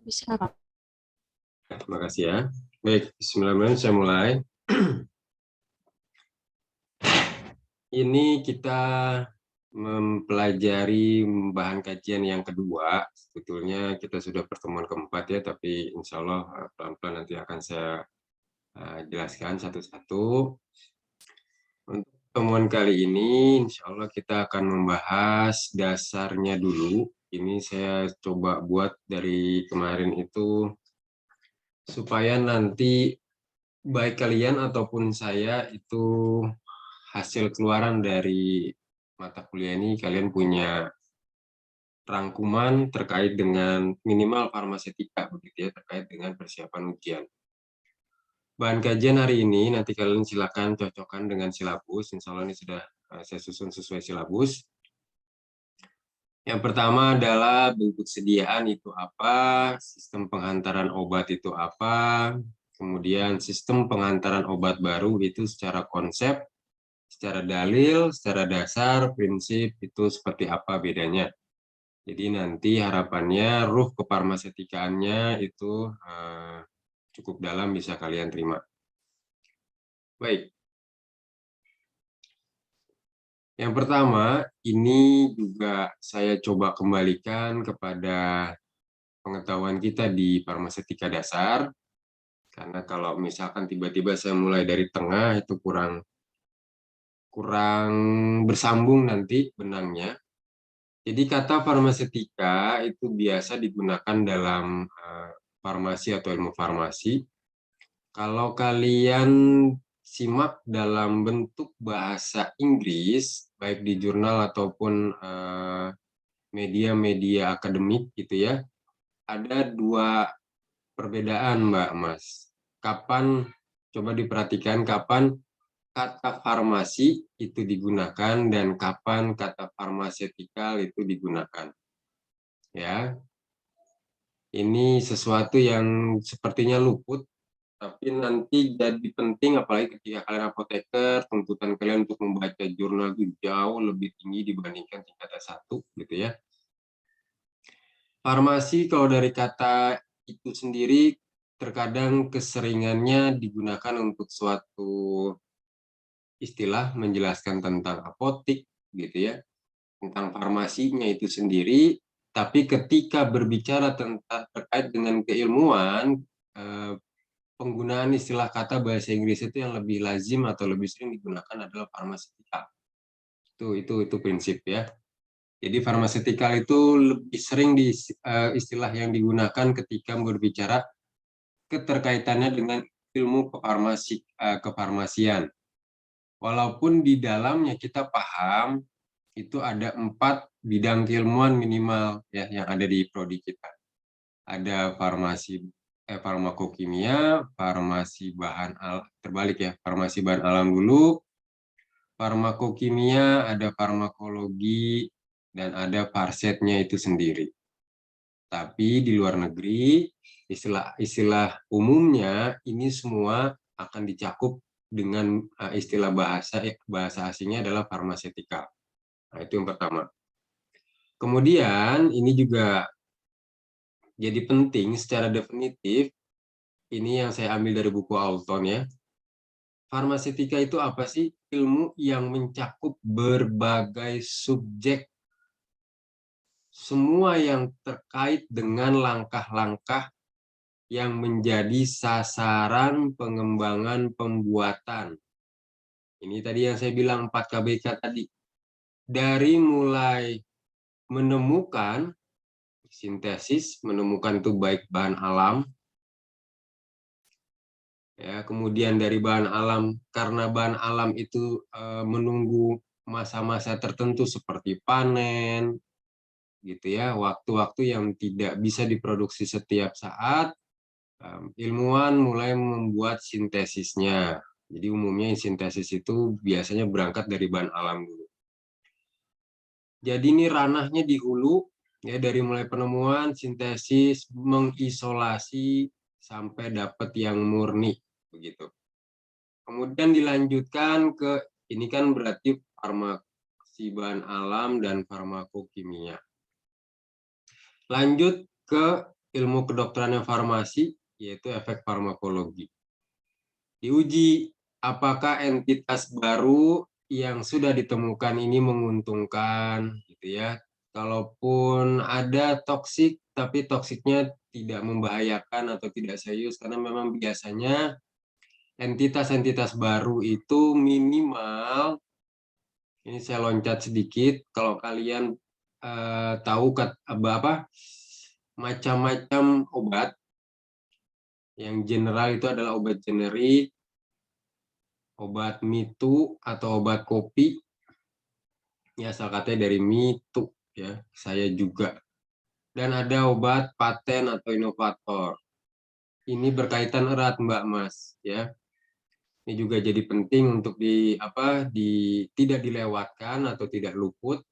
Bisa, Pak. Terima kasih ya. Baik, bismillahirrahmanirrahim, saya mulai. Ini kita mempelajari bahan kajian yang kedua. Sebetulnya kita sudah pertemuan keempat ya, tapi insya Allah pelan-pelan nanti akan saya jelaskan satu-satu. Untuk pertemuan kali ini, insya Allah kita akan membahas dasarnya dulu. Ini saya coba buat dari kemarin itu, supaya nanti baik kalian ataupun saya itu hasil keluaran dari mata kuliah ini kalian punya rangkuman terkait dengan minimal farmasetika begitu ya, terkait dengan persiapan ujian. Bahan kajian hari ini nanti kalian silakan cocokkan dengan silabus. Insya Allah ini sudah saya susun sesuai silabus. Yang pertama adalah bentuk sediaan itu apa, sistem penghantaran obat itu apa, kemudian sistem penghantaran obat baru itu secara konsep, secara dalil, secara dasar, prinsip itu seperti apa bedanya. Jadi nanti harapannya ruh kefarmasetikaannya itu cukup dalam, bisa kalian terima. Baik. Yang pertama, ini juga saya coba kembalikan kepada pengetahuan kita di farmasetika dasar. Karena kalau misalkan tiba-tiba saya mulai dari tengah, itu kurang bersambung nanti benangnya. Jadi kata farmasetika itu biasa digunakan dalam farmasi atau ilmu farmasi. Kalau kalian simak dalam bentuk bahasa Inggris, baik di jurnal ataupun media-media akademik gitu ya, ada dua perbedaan, Mbak Mas. Kapan, coba diperhatikan kapan kata farmasi itu digunakan dan kapan kata farmasetikal itu digunakan. Ya, ini sesuatu yang sepertinya luput, tapi nanti jadi penting apalagi ketika kalian apoteker, tuntutan kalian untuk membaca jurnal itu jauh lebih tinggi dibandingkan tingkat S1 gitu ya. Farmasi kalau dari kata itu sendiri terkadang keseringannya digunakan untuk suatu istilah menjelaskan tentang apotik gitu ya, tentang farmasinya itu sendiri, tapi ketika berbicara tentang terkait dengan keilmuan, penggunaan istilah kata bahasa Inggris itu yang lebih lazim atau lebih sering digunakan adalah farmasetika. Itu prinsip ya. Jadi farmasetikal itu lebih sering di istilah yang digunakan ketika berbicara keterkaitannya dengan ilmu kefarmasian. Walaupun di dalamnya kita paham itu ada 4 bidang keilmuan minimal ya yang ada di prodi kita. Ada farmakokimia, farmasi bahan terbalik ya, farmasi bahan alam dulu, farmakokimia, ada farmakologi, dan ada farsetnya itu sendiri. Tapi di luar negeri, istilah umumnya ini semua akan dicakup dengan istilah bahasa asingnya adalah farmasetika. Nah, itu yang pertama. Kemudian ini juga jadi penting secara definitif, ini yang saya ambil dari buku Alton ya. Farmasetika itu apa sih? Ilmu yang mencakup berbagai subjek. Semua yang terkait dengan langkah-langkah yang menjadi sasaran pengembangan pembuatan. Ini tadi yang saya bilang 4 KBK tadi. Dari mulai menemukan, sintesis, menemukan itu baik bahan alam, ya, kemudian dari bahan alam, karena bahan alam itu menunggu masa-masa tertentu seperti panen, gitu ya, waktu-waktu yang tidak bisa diproduksi setiap saat, ilmuwan mulai membuat sintesisnya. Jadi umumnya sintesis itu biasanya berangkat dari bahan alam dulu. Jadi ini ranahnya di hulu, ya, dari mulai penemuan, sintesis, mengisolasi sampai dapat yang murni begitu. Kemudian dilanjutkan ke, ini kan berarti farmasi bahan alam dan farmakokimia. Lanjut ke ilmu kedokteran farmasi, yaitu efek farmakologi. Diuji apakah entitas baru yang sudah ditemukan ini menguntungkan, gitu ya. Kalaupun ada toksik, tapi toksiknya tidak membahayakan atau tidak serius, karena memang biasanya entitas-entitas baru itu minimal, ini saya loncat sedikit, kalau kalian tahu apa macam-macam obat, yang general itu adalah obat generik, obat mitu atau obat kopi, ya asal katanya dari mitu ya, saya juga. Dan ada obat paten atau inovator. Ini berkaitan erat Mbak Mas ya. Ini juga jadi penting untuk tidak dilewatkan atau tidak luput.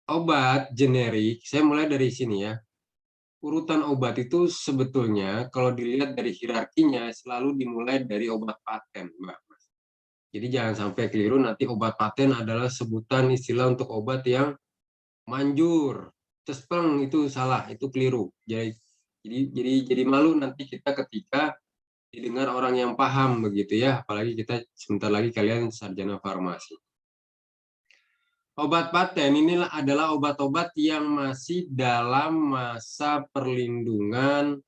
Obat generik, saya mulai dari sini ya. Urutan obat itu sebetulnya kalau dilihat dari hierarkinya selalu dimulai dari obat paten, Mbak. Jadi jangan sampai keliru nanti obat paten adalah sebutan istilah untuk obat yang manjur. Cespleng itu salah, itu keliru. Jadi malu nanti kita ketika didengar orang yang paham begitu ya, apalagi kita sebentar lagi kalian sarjana farmasi. Obat paten inilah adalah obat-obat yang masih dalam masa perlindungan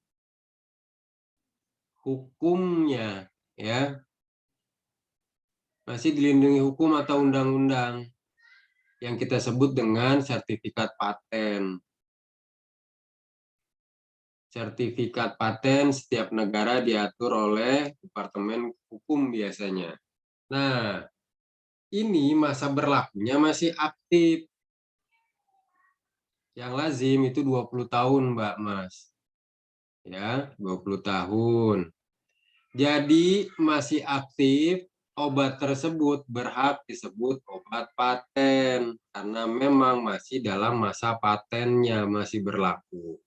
hukumnya ya. Masih dilindungi hukum atau undang-undang yang kita sebut dengan sertifikat paten. Sertifikat paten setiap negara diatur oleh Departemen Hukum biasanya. Nah, ini masa berlakunya masih aktif. Yang lazim itu 20 tahun, Mbak Mas. Ya, 20 tahun. Jadi masih aktif, obat tersebut berhak disebut obat paten karena memang masih dalam masa patennya, masih berlaku.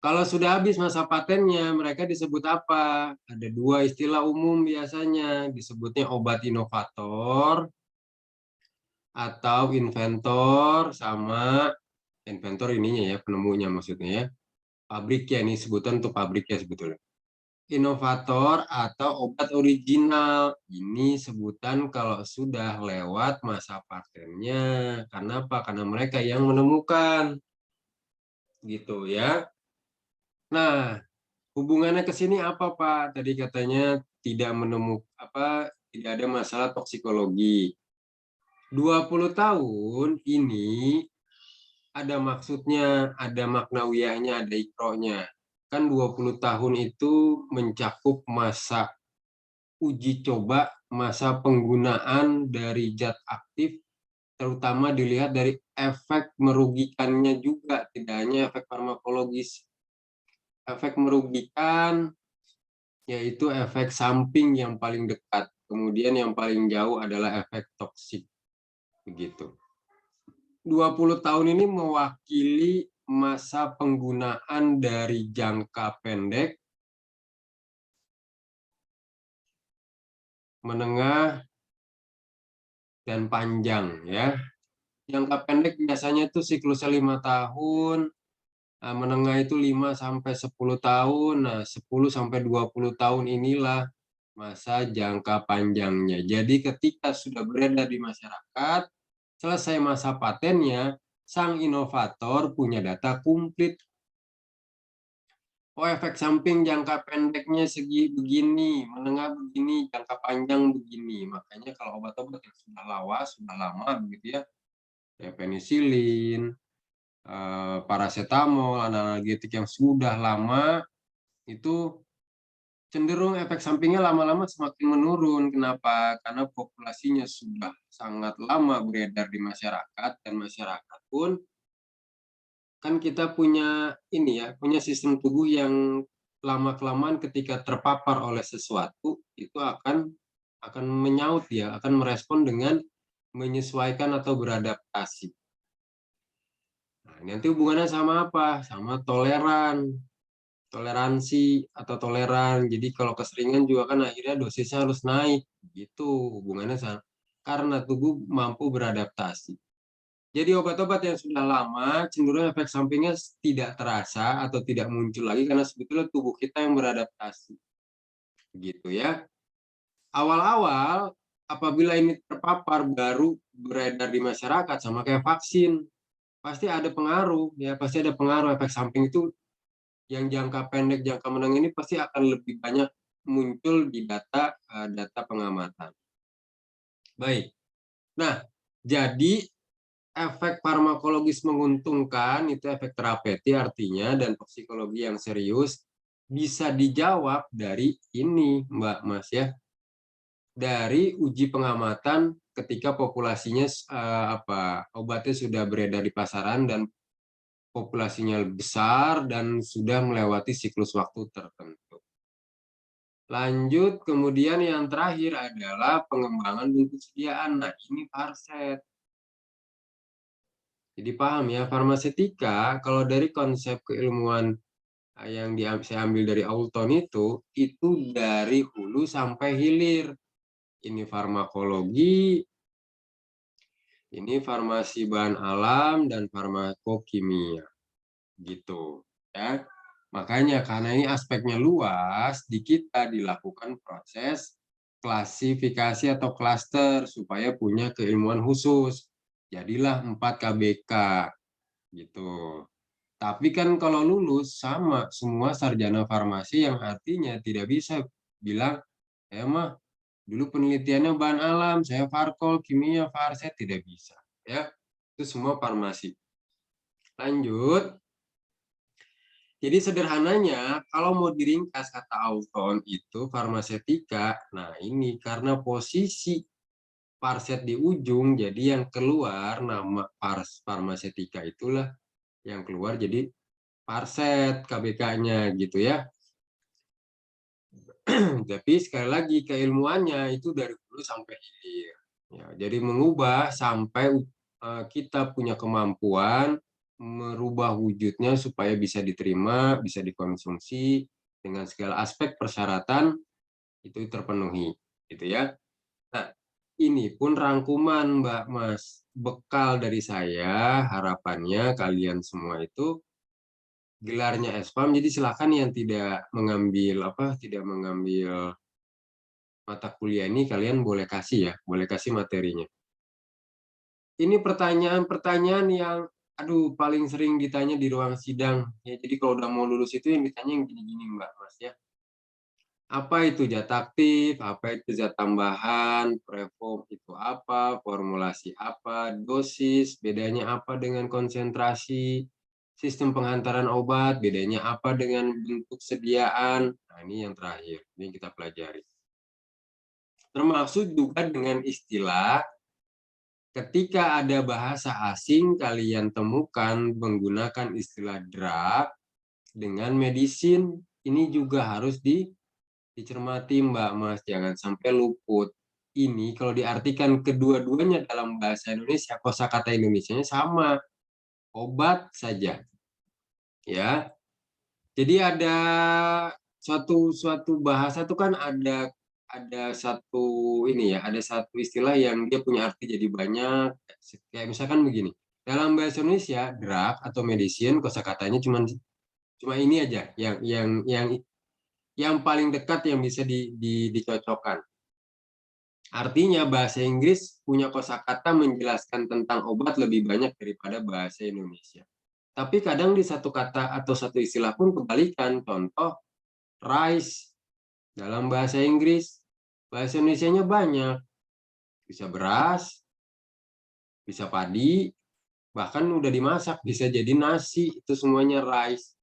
Kalau sudah habis masa patennya, mereka disebut apa? Ada dua istilah umum biasanya, disebutnya obat inovator atau inventor, sama inventor ininya ya, penemunya maksudnya ya. Pabriknya, ini sebutan untuk pabriknya sebetulnya. Inovator atau obat original, ini sebutan kalau sudah lewat masa patennya. Karena apa? Karena mereka yang menemukan. Gitu ya. Nah, hubungannya ke sini apa, Pak? Tadi katanya tidak tidak ada masalah toksikologi. 20 tahun ini ada maksudnya, ada maknawiyahnya, ada ikronya. Kan 20 tahun itu mencakup masa uji coba, masa penggunaan dari zat aktif, terutama dilihat dari efek merugikannya juga, tidak hanya efek farmakologis. Efek merugikan yaitu efek samping yang paling dekat. Kemudian yang paling jauh adalah efek toksik. Begitu. 20 tahun ini mewakili masa penggunaan dari jangka pendek, menengah, dan panjang ya. Jangka pendek biasanya itu siklusnya 5 tahun, menengah itu 5 sampai 10 tahun. Nah, 10 sampai 20 tahun inilah masa jangka panjangnya. Jadi ketika sudah beredar di masyarakat, selesai masa patennya, sang inovator punya data komplit. Oh, efek samping jangka pendeknya segi begini, menengah begini, jangka panjang begini. Makanya kalau obat-obat yang sudah lawas, sudah lama begitu ya, kayak penisilin, paracetamol, analgetik yang sudah lama, itu cenderung efek sampingnya lama-lama semakin menurun. Kenapa? Karena populasinya sudah sangat lama beredar di masyarakat, dan masyarakat pun kan kita punya ini ya, punya sistem tubuh yang lama-kelamaan ketika terpapar oleh sesuatu itu akan menyaut ya, akan merespon dengan menyesuaikan atau beradaptasi. Nah, nanti hubungannya sama apa? Sama toleransi atau toleran. Jadi kalau keseringan juga kan akhirnya dosisnya harus naik. Gitu hubungannya sama. Karena tubuh mampu beradaptasi. Jadi obat-obat yang sudah lama cenderung efek sampingnya tidak terasa atau tidak muncul lagi karena sebetulnya tubuh kita yang beradaptasi, gitu ya. Awal-awal apabila ini terpapar baru beredar di masyarakat sama kayak vaksin, pasti ada pengaruh ya, pasti ada pengaruh efek samping itu yang jangka pendek, jangka menengah ini pasti akan lebih banyak muncul di data pengamatan. Baik. Nah, jadi efek farmakologis menguntungkan itu efek terapeutik artinya dan toksikologi yang serius bisa dijawab dari ini, Mbak Mas ya. Dari uji pengamatan ketika populasinya obatnya sudah beredar di pasaran dan populasinya besar dan sudah melewati siklus waktu tertentu. Lanjut, kemudian yang terakhir adalah pengembangan bentuk sediaan. Nah, ini parset. Jadi paham ya, farmasetika kalau dari konsep keilmuan yang saya ambil dari Aulton itu dari hulu sampai hilir. Ini farmakologi, ini farmasi bahan alam, dan farmakokimia. Gitu ya. Makanya karena ini aspeknya luas, di kita dilakukan proses klasifikasi atau klaster supaya punya keilmuan khusus. Jadilah 4 KBK gitu. Tapi kan kalau lulus sama semua sarjana farmasi yang artinya tidak bisa bilang, saya mah dulu penelitiannya bahan alam, saya farkol, kimia, farset, tidak bisa. Ya, itu semua farmasi. Lanjut. Jadi sederhananya, kalau mau diringkas kata Alton itu farmasetika, nah ini karena posisi parset di ujung, jadi yang keluar nama farmasetika itulah yang keluar jadi parset KBK-nya gitu ya. Tapi sekali lagi keilmuannya itu dari hulu sampai hilir. Ya, jadi mengubah sampai kita punya kemampuan merubah wujudnya supaya bisa diterima, bisa dikonsumsi dengan segala aspek persyaratan itu terpenuhi, gitu ya. Nah, ini pun rangkuman Mbak Mas, bekal dari saya, harapannya kalian semua itu gelarnya Spam, jadi silakan yang tidak mengambil mata kuliah ini kalian boleh kasih ya, boleh kasih materinya. Ini pertanyaan-pertanyaan yang aduh paling sering ditanya di ruang sidang ya. Jadi kalau udah mau lulus itu yang ditanya yang gini-gini Mbak Mas ya. Apa itu zat aktif, apa itu zat tambahan, preform itu apa, formulasi apa, dosis, bedanya apa dengan konsentrasi, sistem penghantaran obat, bedanya apa dengan bentuk sediaan. Nah, ini yang terakhir, ini kita pelajari. Termasuk juga dengan istilah ketika ada bahasa asing kalian temukan menggunakan istilah drug dengan medicine, ini juga harus dicermati Mbak Mas, jangan sampai luput. Ini kalau diartikan kedua-duanya dalam bahasa Indonesia, kosakata Indonesianya sama, obat saja. Ya. Jadi ada suatu bahasa itu kan ada satu ini ya, ada satu istilah yang dia punya arti jadi banyak. Kayak misalkan begini, dalam bahasa Indonesia drug atau medicine kosakatanya cuma ini aja yang paling dekat yang bisa dicocokkan. Artinya bahasa Inggris punya kosakata menjelaskan tentang obat lebih banyak daripada bahasa Indonesia. Tapi kadang di satu kata atau satu istilah pun kebalikan. Contoh, rice dalam bahasa Inggris, bahasa Indonesianya banyak. Bisa beras, bisa padi, bahkan udah dimasak, bisa jadi nasi, itu semuanya rice.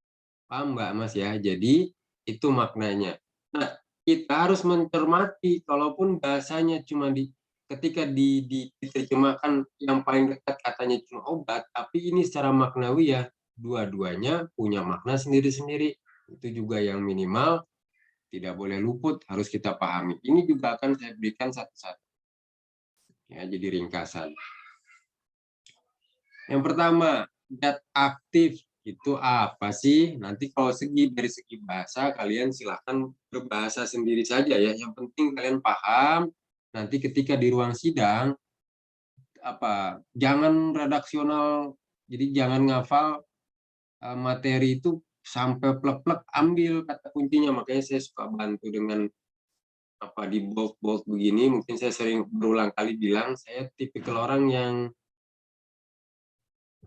Paham Mbak Mas ya? Jadi itu maknanya. Nah, kita harus mencermati, kalaupun bahasanya cuma ketika diterjemahkan yang paling dekat katanya cuma obat, tapi ini secara maknawi ya, dua-duanya punya makna sendiri-sendiri. Itu juga yang minimal, tidak boleh luput, harus kita pahami. Ini juga akan saya berikan satu-satu. Ya, jadi ringkasan. Yang pertama, zat aktif itu apa sih? Nanti kalau dari segi bahasa, kalian silahkan berbahasa sendiri saja ya. Yang penting kalian paham, nanti ketika di ruang sidang, jangan redaksional, jadi jangan ngafal materi itu sampai plek-plek, ambil kata kuncinya. Makanya saya suka bantu dengan di bold begini. Mungkin saya sering berulang kali bilang, saya tipikal orang yang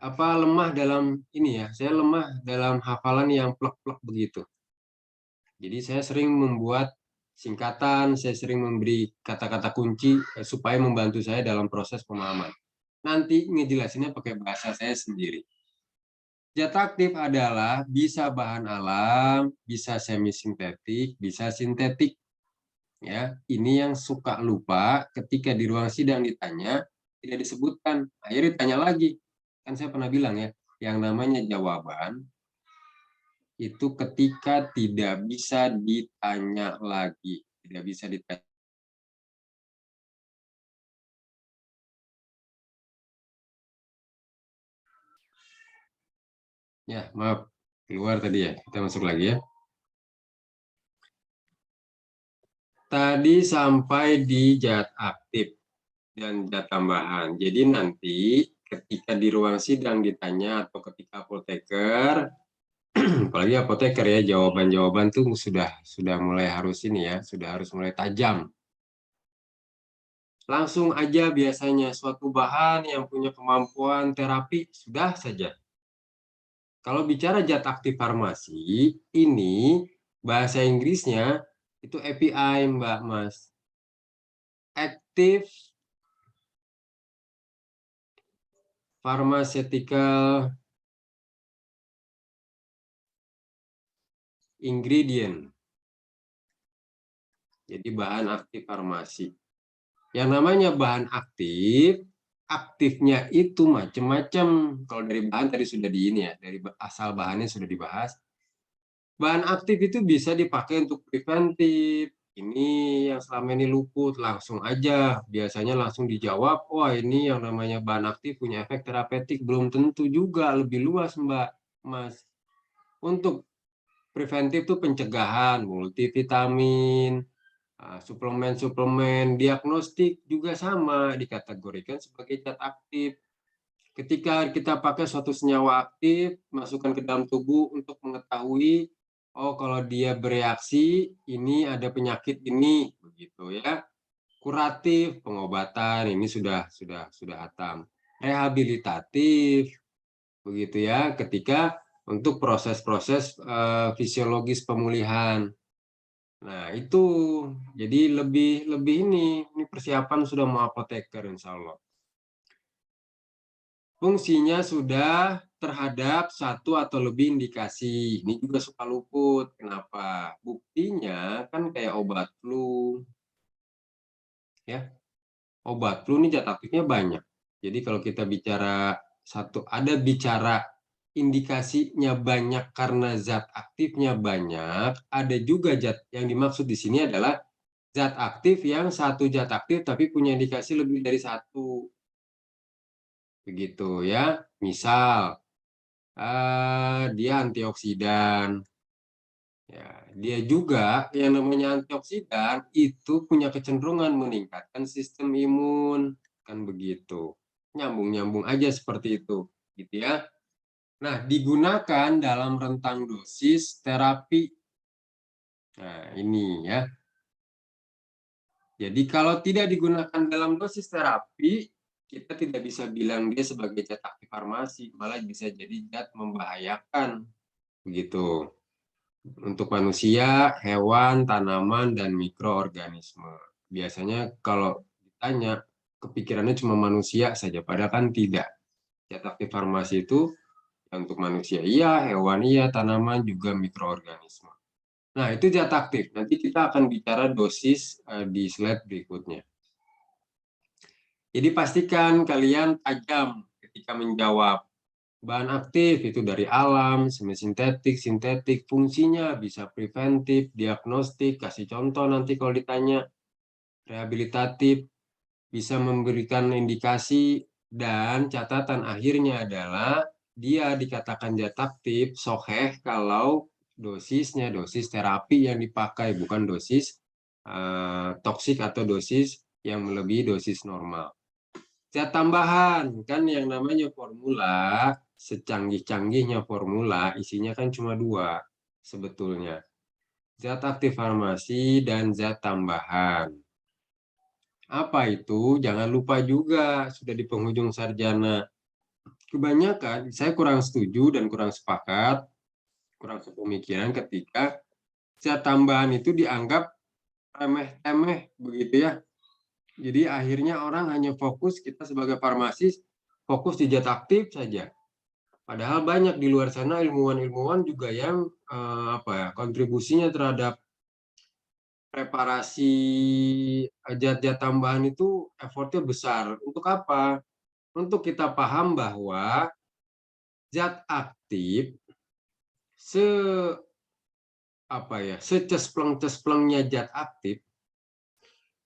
lemah dalam ini ya, saya lemah dalam hafalan yang plek-plek begitu. Jadi saya sering membuat singkatan, saya sering memberi kata-kata kunci supaya membantu saya dalam proses pemahaman. Nanti ngejelasinnya pakai bahasa saya sendiri. Zat aktif adalah bisa bahan alam, bisa semi-sintetik, bisa sintetik. Ya, ini yang suka lupa ketika di ruang sidang ditanya, tidak disebutkan. Akhirnya ditanya lagi. Kan saya pernah bilang ya, yang namanya jawaban itu ketika tidak bisa ditanya lagi. Tidak bisa ditanya. Ya, maaf. Keluar tadi ya. Kita masuk lagi ya. Tadi sampai di zat aktif dan zat tambahan. Jadi nanti ketika di ruang sidang ditanya atau ketika apoteker, apalagi apoteker ya, jawaban-jawaban tuh sudah mulai harus ini ya, sudah harus mulai tajam. Langsung aja biasanya suatu bahan yang punya kemampuan terapi sudah saja. Kalau bicara zat aktif farmasi, ini bahasa Inggrisnya itu API, Mbak Mas. Active Pharmaceutical Ingredient. Jadi bahan aktif farmasi. Yang namanya bahan aktif, aktifnya itu macam-macam. Kalau dari bahan tadi sudah di ini ya, dari asal bahannya sudah dibahas. Bahan aktif itu bisa dipakai untuk preventif. Ini yang selama ini luput, langsung aja. Biasanya langsung dijawab, wah ini yang namanya bahan aktif punya efek terapeutik. Belum tentu juga, lebih luas Mbak, Mas. Untuk preventif itu pencegahan, multivitamin, suplemen-suplemen, diagnostik juga sama, dikategorikan sebagai zat aktif. Ketika kita pakai suatu senyawa aktif, masukkan ke dalam tubuh untuk mengetahui, oh kalau dia bereaksi, ini ada penyakit ini, begitu ya. Kuratif, pengobatan, ini sudah hatam. Rehabilitatif, begitu ya, ketika untuk proses-proses fisiologis pemulihan. Nah, itu jadi lebih ini persiapan sudah mau apoteker insya Allah. Fungsinya sudah terhadap satu atau lebih indikasi. Ini juga suka luput. Kenapa? Buktinya kan kayak obat flu. Ya, obat flu ini zat aktifnya banyak. Jadi kalau kita bicara bicara indikasinya banyak karena zat aktifnya banyak, ada juga zat yang dimaksud di sini adalah zat aktif yang satu zat aktif tapi punya indikasi lebih dari satu. Begitu ya. Misal dia antioksidan. Ya, dia juga yang namanya antioksidan itu punya kecenderungan meningkatkan sistem imun, kan begitu. Nyambung-nyambung aja seperti itu, gitu ya. Nah, digunakan dalam rentang dosis terapi. Nah, ini ya. Jadi kalau tidak digunakan dalam dosis terapi, kita tidak bisa bilang dia sebagai zat aktif farmasi, malah bisa jadi zat membahayakan, begitu. Untuk manusia, hewan, tanaman, dan mikroorganisme. Biasanya kalau ditanya, kepikirannya cuma manusia saja, padahal kan tidak. Zat aktif farmasi itu untuk manusia iya, hewan iya, tanaman juga mikroorganisme. Nah, itu zat aktif. Nanti kita akan bicara dosis di slide berikutnya. Jadi pastikan kalian tajam ketika menjawab. Bahan aktif itu dari alam, semi-sintetik, sintetik, fungsinya bisa preventif, diagnostik, kasih contoh nanti kalau ditanya, rehabilitatif, bisa memberikan indikasi, dan catatan akhirnya adalah dia dikatakan zat aktif, soheh kalau dosisnya, dosis terapi yang dipakai, bukan dosis toksik atau dosis yang melebihi dosis normal. Zat tambahan, kan yang namanya formula, secanggih-canggihnya formula, isinya kan cuma dua sebetulnya. Zat aktif farmasi dan zat tambahan. Apa itu? Jangan lupa juga, sudah di penghujung sarjana. Kebanyakan, saya kurang setuju dan kurang sepakat, kurang sepemikiran ketika zat tambahan itu dianggap remeh-temeh, begitu ya. Jadi akhirnya orang hanya fokus, kita sebagai farmasis, fokus di zat aktif saja. Padahal banyak di luar sana ilmuwan-ilmuwan juga yang kontribusinya terhadap preparasi zat-zat tambahan itu effortnya besar. Untuk apa? Untuk kita paham bahwa zat aktif secespleng-cesplengnya zat aktif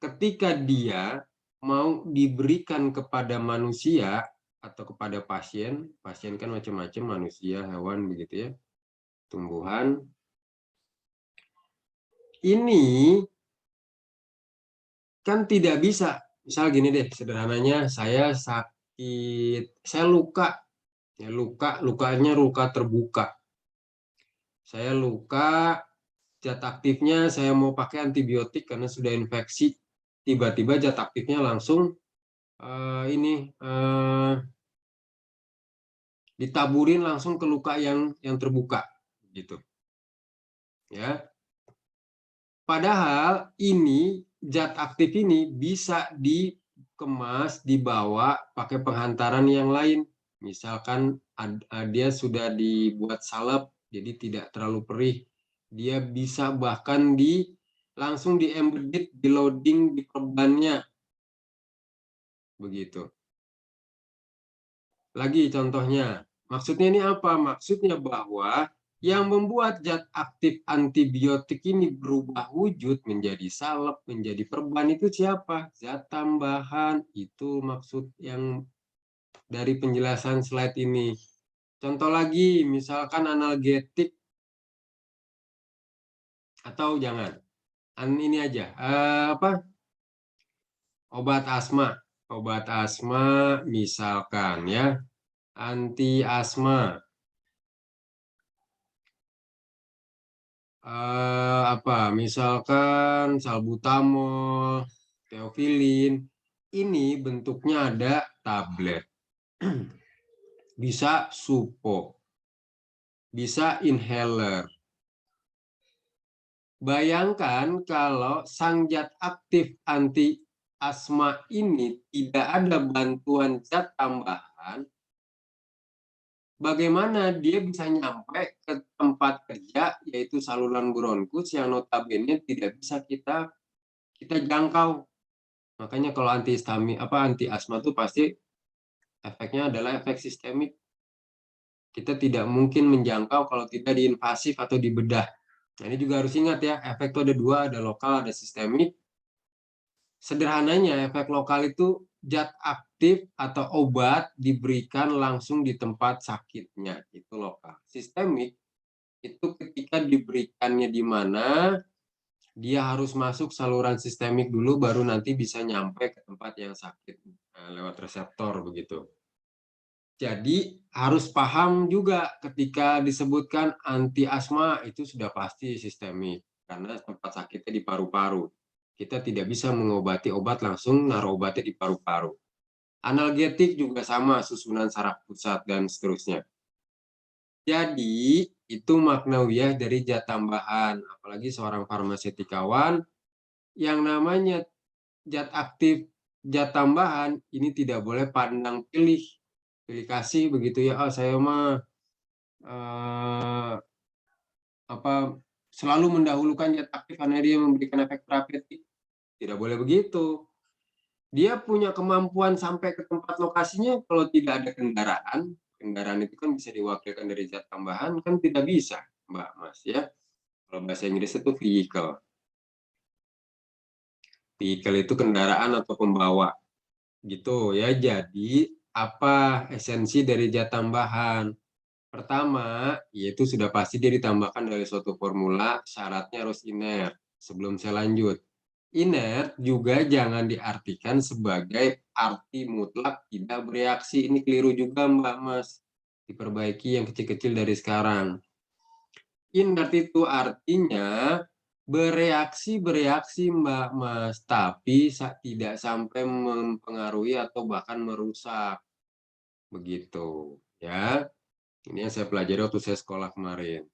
ketika dia mau diberikan kepada manusia atau kepada pasien, pasien kan macam-macam, manusia, hewan begitu ya, tumbuhan. Ini kan tidak bisa, misal gini deh, sederhananya saya sakit, saya luka, ya lukanya luka terbuka. Saya luka, zat aktifnya saya mau pakai antibiotik karena sudah infeksi, tiba-tiba zat aktifnya langsung ditaburin langsung ke luka yang terbuka gitu ya. Padahal ini zat aktif ini bisa dikemas, dibawa pakai penghantaran yang lain. Misalkan dia sudah dibuat salep jadi tidak terlalu perih. Dia bisa bahkan langsung di embedded, di loading di perbannya. Begitu. Lagi contohnya, maksudnya ini apa? Maksudnya bahwa yang membuat zat aktif antibiotik ini berubah wujud menjadi salep, menjadi perban itu siapa? Zat tambahan. Itu maksud yang dari penjelasan slide ini. Contoh lagi, misalkan analgetik atau jangan. Ini aja, obat asma. Obat asma misalkan ya, anti asma. Misalkan salbutamol, teofilin, ini bentuknya ada tablet, bisa supo, bisa inhaler. Bayangkan kalau sang zat aktif anti asma ini tidak ada bantuan zat tambahan, bagaimana dia bisa nyampe ke tempat kerja, yaitu saluran bronkus yang notabene tidak bisa kita jangkau. Makanya kalau anti asma itu pasti efeknya adalah efek sistemik. Kita tidak mungkin menjangkau kalau tidak diinvasif atau dibedah. Nah, ini juga harus ingat ya, efek itu ada dua, ada lokal, ada sistemik. Sederhananya, efek lokal itu zat aktif atau obat diberikan langsung di tempat sakitnya, itu lokal. Sistemik itu ketika diberikannya di mana, dia harus masuk saluran sistemik dulu, baru nanti bisa nyampe ke tempat yang sakit lewat reseptor begitu. Jadi harus paham juga ketika disebutkan anti asma itu sudah pasti sistemik karena tempat sakitnya di paru-paru. Kita tidak bisa mengobati obat langsung naruh obatnya di paru-paru. Analgetik juga sama, susunan saraf pusat dan seterusnya. Jadi itu maknawiah dari zat tambahan, apalagi seorang farmasetikawan yang namanya zat aktif, zat tambahan ini tidak boleh pandang pilih kasih begitu ya. Saya mah selalu mendahulukan zat aktif karena dia memberikan efek terapeutik. Tidak boleh begitu. Dia punya kemampuan sampai ke tempat lokasinya kalau tidak ada kendaraan. Kendaraan itu kan bisa diwakilkan dari zat tambahan, kan tidak bisa, Mbak Mas ya. Kalau bahasa Inggris itu vehicle. Vehicle itu kendaraan atau pembawa. Gitu ya. Jadi apa esensi dari zat tambahan? Pertama, yaitu sudah pasti dia ditambahkan dari suatu formula, syaratnya harus iner. Sebelum saya lanjut, Inert juga jangan diartikan sebagai arti mutlak tidak bereaksi. Ini keliru juga, Mbak Mas. Diperbaiki yang kecil-kecil dari sekarang. Inert itu artinya bereaksi Mbak Mas, tapi tidak sampai mempengaruhi atau bahkan merusak. Begitu, ya. Ini yang saya pelajari waktu saya sekolah kemarin.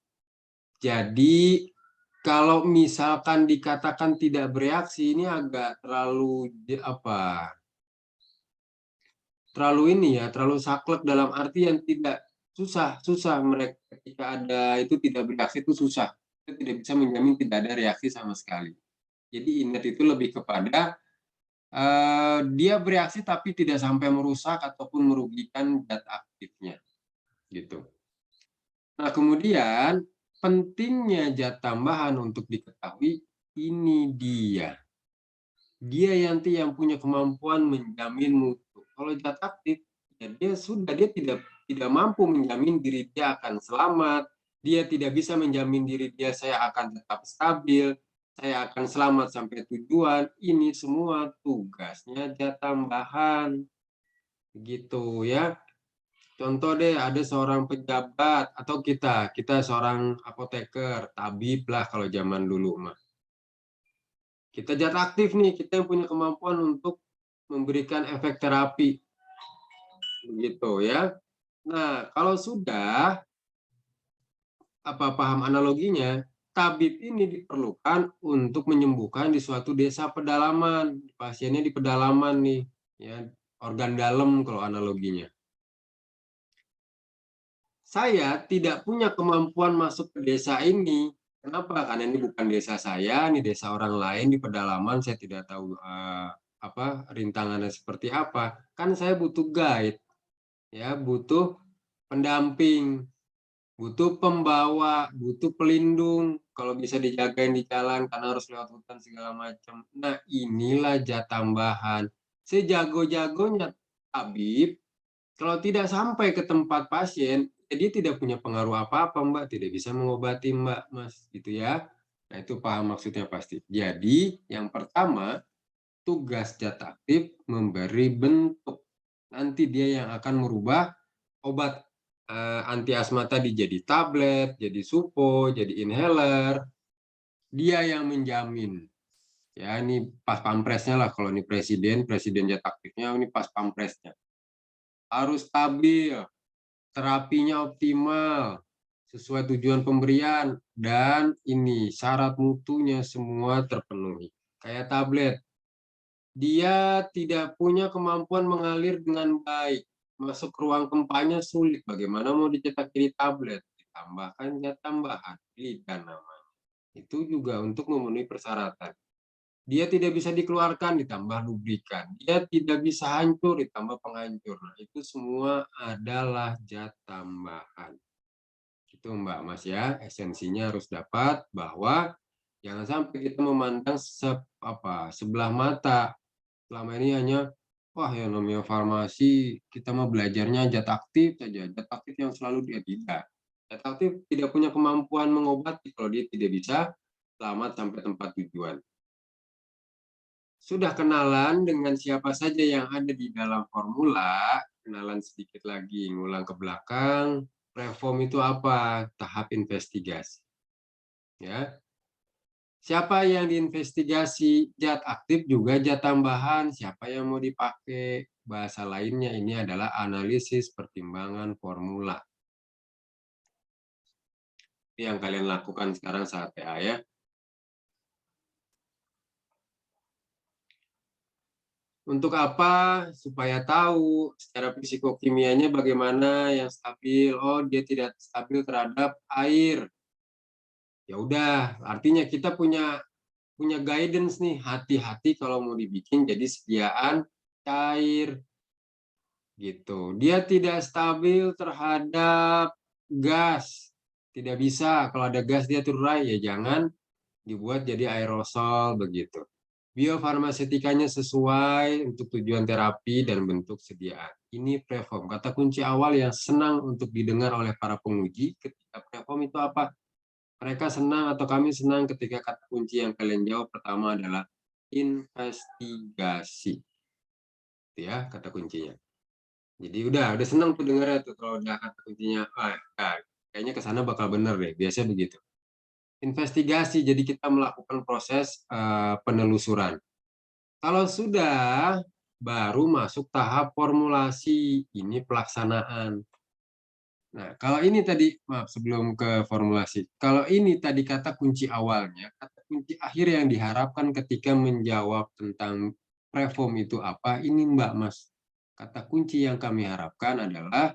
Jadi kalau misalkan dikatakan tidak bereaksi, ini agak terlalu terlalu saklek, dalam artian tidak, susah mereka ketika ada itu tidak bereaksi itu susah. Kita tidak bisa menjamin tidak ada reaksi sama sekali. Jadi inert itu lebih kepada dia bereaksi tapi tidak sampai merusak ataupun merugikan zat aktifnya, gitu. Nah, kemudian pentingnya zat tambahan untuk diketahui, ini dia. Dia yang punya kemampuan menjamin mutu. Kalau zat aktif, ya dia tidak mampu menjamin diri dia akan selamat, dia tidak bisa menjamin diri dia saya akan tetap stabil, saya akan selamat sampai tujuan. Ini semua tugasnya zat tambahan. Gitu ya. Contoh deh, ada seorang pejabat atau kita seorang apoteker, tabib lah kalau zaman dulu mah. Kita zat aktif nih, kita yang punya kemampuan untuk memberikan efek terapi. Begitu ya. Nah, kalau sudah paham analoginya, tabib ini diperlukan untuk menyembuhkan di suatu desa pedalaman. Pasiennya di pedalaman nih, ya, organ dalam kalau analoginya. Saya tidak punya kemampuan masuk ke desa ini. Kenapa? Karena ini bukan desa saya, ini desa orang lain di pedalaman. Saya tidak tahu rintangannya seperti apa. Kan saya butuh guide, ya, butuh pendamping, butuh pembawa, butuh pelindung. Kalau bisa dijagain di jalan karena harus lewat hutan segala macam. Nah, inilah zat tambahan. Sejago-jagonya tabib, kalau tidak sampai ke tempat pasien, ya dia tidak punya pengaruh apa-apa, Mbak. Tidak bisa mengobati, Mbak, Mas. Gitu ya. Nah, itu paham maksudnya pasti. Jadi, yang pertama, tugas zat aktif memberi bentuk. Nanti dia yang akan merubah obat anti asma tadi jadi tablet, jadi supo, jadi inhaler. Dia yang menjamin. Ya, ini pas pampresnya lah. Kalau ini presiden zat aktifnya, ini pas pampresnya. Harus stabil, terapinya optimal, sesuai tujuan pemberian, dan ini syarat mutunya semua terpenuhi. Kayak tablet, dia tidak punya kemampuan mengalir dengan baik, masuk ruang kempanya sulit, bagaimana mau dicetak jadi tablet? Ditambahkan zat tambahan, lidan namanya. Itu juga untuk memenuhi persyaratan. Dia tidak bisa dikeluarkan, ditambah lubrikan. Dia tidak bisa hancur, ditambah penghancur. Nah, itu semua adalah zat tambahan. Itu Mbak Mas ya, esensinya harus dapat bahwa jangan sampai kita memandang sebelah mata. Selama ini hanya, wah yang namanya farmasi, kita mau belajarnya zat aktif saja. Zat aktif yang selalu dia tidak. Zat aktif tidak punya kemampuan mengobati kalau dia tidak bisa selamat sampai tempat tujuan. Sudah kenalan dengan siapa saja yang ada di dalam formula, kenalan sedikit lagi, ngulang ke belakang, reform itu apa? Tahap investigasi. Ya. Siapa yang diinvestigasi? Zat aktif juga zat tambahan, siapa yang mau dipakai? Bahasa lainnya ini adalah analisis pertimbangan formula. Ini yang kalian lakukan sekarang saat PA ya. Untuk apa? Supaya tahu secara fisikokimianya bagaimana yang stabil. Oh, dia tidak stabil terhadap air. Ya udah, artinya kita punya guidance nih. Hati-hati kalau mau dibikin jadi sediaan cair. Gitu. Dia tidak stabil terhadap gas. Tidak bisa. Kalau ada gas dia terurai, ya jangan dibuat jadi aerosol begitu. Biofarmasetikanya sesuai untuk tujuan terapi dan bentuk sediaan. Ini preform. Kata kunci awal yang senang untuk didengar oleh para penguji ketika preform itu apa? Mereka senang atau kami senang ketika kata kunci yang kalian jawab pertama adalah investigasi. Itu ya kata kuncinya. Jadi udah senang tuh dengarnya tuh kalau udah kata kuncinya, kayaknya ke sana bakal bener deh, biasanya begitu. Investigasi, jadi kita melakukan proses penelusuran. Kalau sudah, baru masuk tahap formulasi, ini pelaksanaan. Nah, kalau ini tadi, maaf sebelum ke formulasi, kalau ini tadi kata kunci awalnya, kata kunci akhir yang diharapkan ketika menjawab tentang preform itu apa, ini Mbak Mas. Kata kunci yang kami harapkan adalah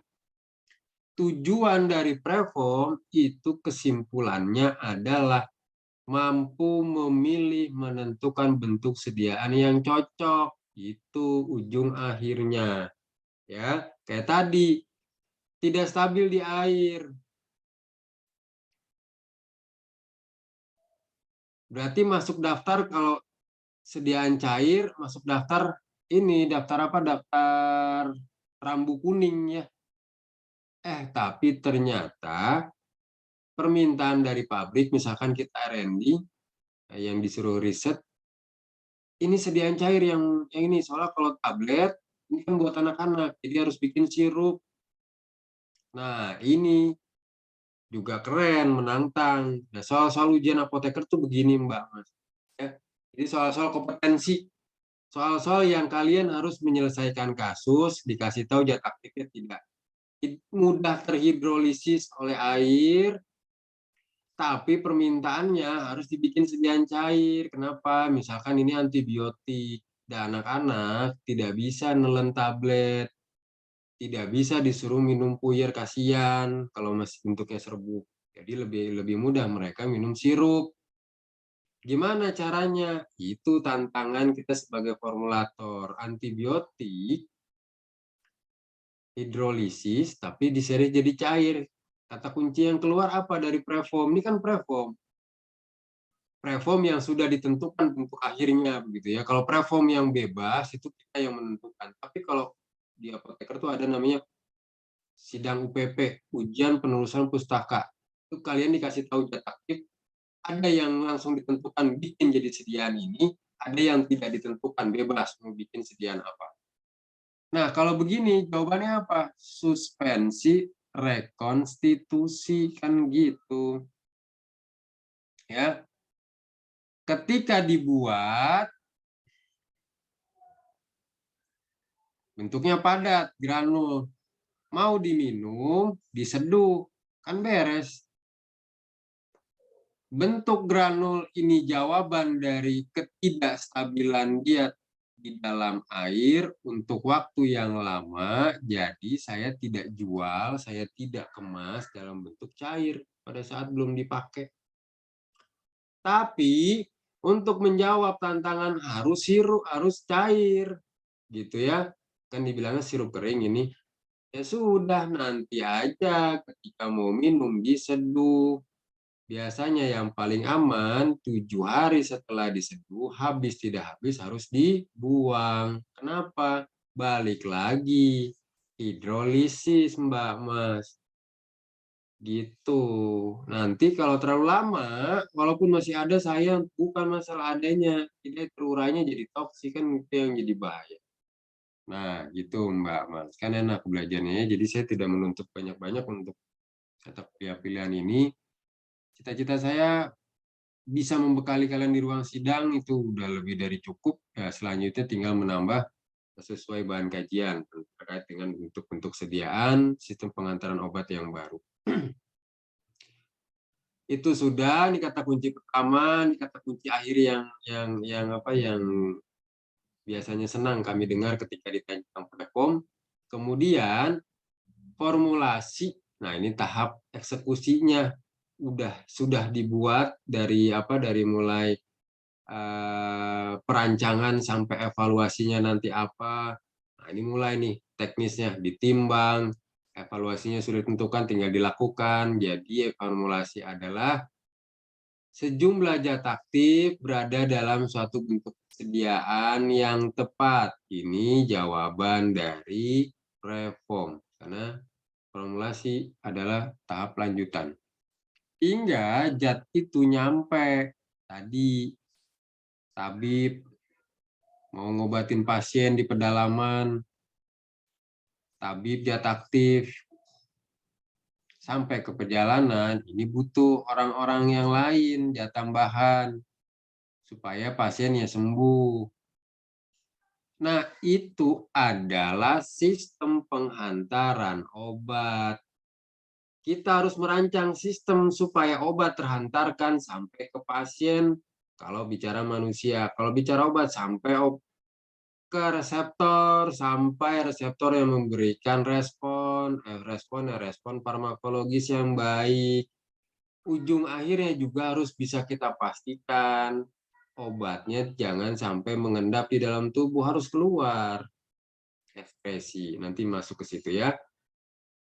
tujuan dari preform itu kesimpulannya adalah mampu memilih menentukan bentuk sediaan yang cocok. Itu ujung akhirnya. Ya, kayak tadi, tidak stabil di air. Berarti masuk daftar kalau sediaan cair, masuk daftar ini, daftar apa? Daftar rambu kuning ya. Tapi ternyata permintaan dari pabrik, misalkan kita R&D yang disuruh riset, ini sediaan cair yang ini, soalnya kalau tablet ini kan buat anak-anak, jadi harus bikin sirup. Nah, ini juga keren, menantang. Nah, soal-soal ujian apoteker tuh begini, Mbak Mas. Ya, jadi soal-soal kompetensi, soal-soal yang kalian harus menyelesaikan kasus, dikasih tahu zat aktifnya tidak mudah terhidrolisis oleh air, tapi permintaannya harus dibikin sediaan cair. Kenapa? Misalkan ini antibiotik, dan anak-anak tidak bisa nelen tablet, tidak bisa disuruh minum puyer, kasihan kalau masih bentuknya serbuk. Jadi lebih mudah mereka minum sirup. Gimana caranya? Itu tantangan kita sebagai formulator. Antibiotik hidrolisis tapi diseri jadi cair. Kata kunci yang keluar apa dari preform? Ini kan preform. Preform yang sudah ditentukan bentuk akhirnya begitu ya. Kalau preform yang bebas itu kita yang menentukan. Tapi kalau di apoteker itu ada namanya sidang UPP, ujian penelusuran pustaka. Itu kalian dikasih tahu zat aktif, ada yang langsung ditentukan bikin jadi sediaan ini, ada yang tidak ditentukan bebas mau bikin sediaan apa. Nah, kalau begini jawabannya apa? Suspensi rekonstitusi kan gitu. Ya. Ketika dibuat bentuknya padat, granul. Mau diminum, diseduh, kan beres. Bentuk granul ini jawaban dari ketidakstabilan dia di dalam air untuk waktu yang lama, jadi saya tidak jual, saya tidak kemas dalam bentuk cair pada saat belum dipakai. Tapi untuk menjawab tantangan harus sirup, harus cair, gitu ya. Kan dibilangnya sirup kering ini. Ya sudah, nanti aja ketika mau minum diseduh. Biasanya yang paling aman 7 hari setelah diseduh, habis tidak habis harus dibuang. Kenapa? Balik lagi. Hidrolisis, Mbak Mas. Gitu. Nanti kalau terlalu lama, walaupun masih ada sayang, bukan masalah adanya. Tidak terurainya jadi toksik, kan itu yang jadi bahaya. Nah, gitu Mbak Mas. Kan enak belajarnya, jadi saya tidak menuntut banyak-banyak untuk mata kuliah pilihan ini. Cita-cita saya bisa membekali kalian di ruang sidang itu udah lebih dari cukup. Ya, selanjutnya tinggal menambah sesuai bahan kajian terkait dengan bentuk-bentuk sediaan sistem pengantaran obat yang baru. Itu sudah, ini kata kunci pertama, ini kata kunci akhir yang biasanya senang kami dengar ketika ditanya tentang preform. Kemudian formulasi. Nah, ini tahap eksekusinya sudah dibuat dari mulai perancangan sampai evaluasinya nanti apa. Nah, ini mulai nih teknisnya ditimbang, evaluasinya sudah ditentukan tinggal dilakukan. Jadi formulasi adalah sejumlah zat aktif berada dalam suatu bentuk persediaan yang tepat. Ini jawaban dari preform karena formulasi adalah tahap lanjutan. Hingga zat itu nyampe tadi tabib mau ngobatin pasien di pedalaman, tabib zat aktif, sampai ke perjalanan, ini butuh orang-orang yang lain, zat tambahan, supaya pasiennya sembuh. Nah, itu adalah sistem penghantaran obat. Kita harus merancang sistem supaya obat terhantarkan sampai ke pasien. Kalau bicara manusia, kalau bicara obat sampai ke reseptor, sampai reseptor yang memberikan respon farmakologis yang baik. Ujung akhirnya juga harus bisa kita pastikan obatnya jangan sampai mengendap di dalam tubuh, harus keluar ekspresi. Nanti masuk ke situ ya.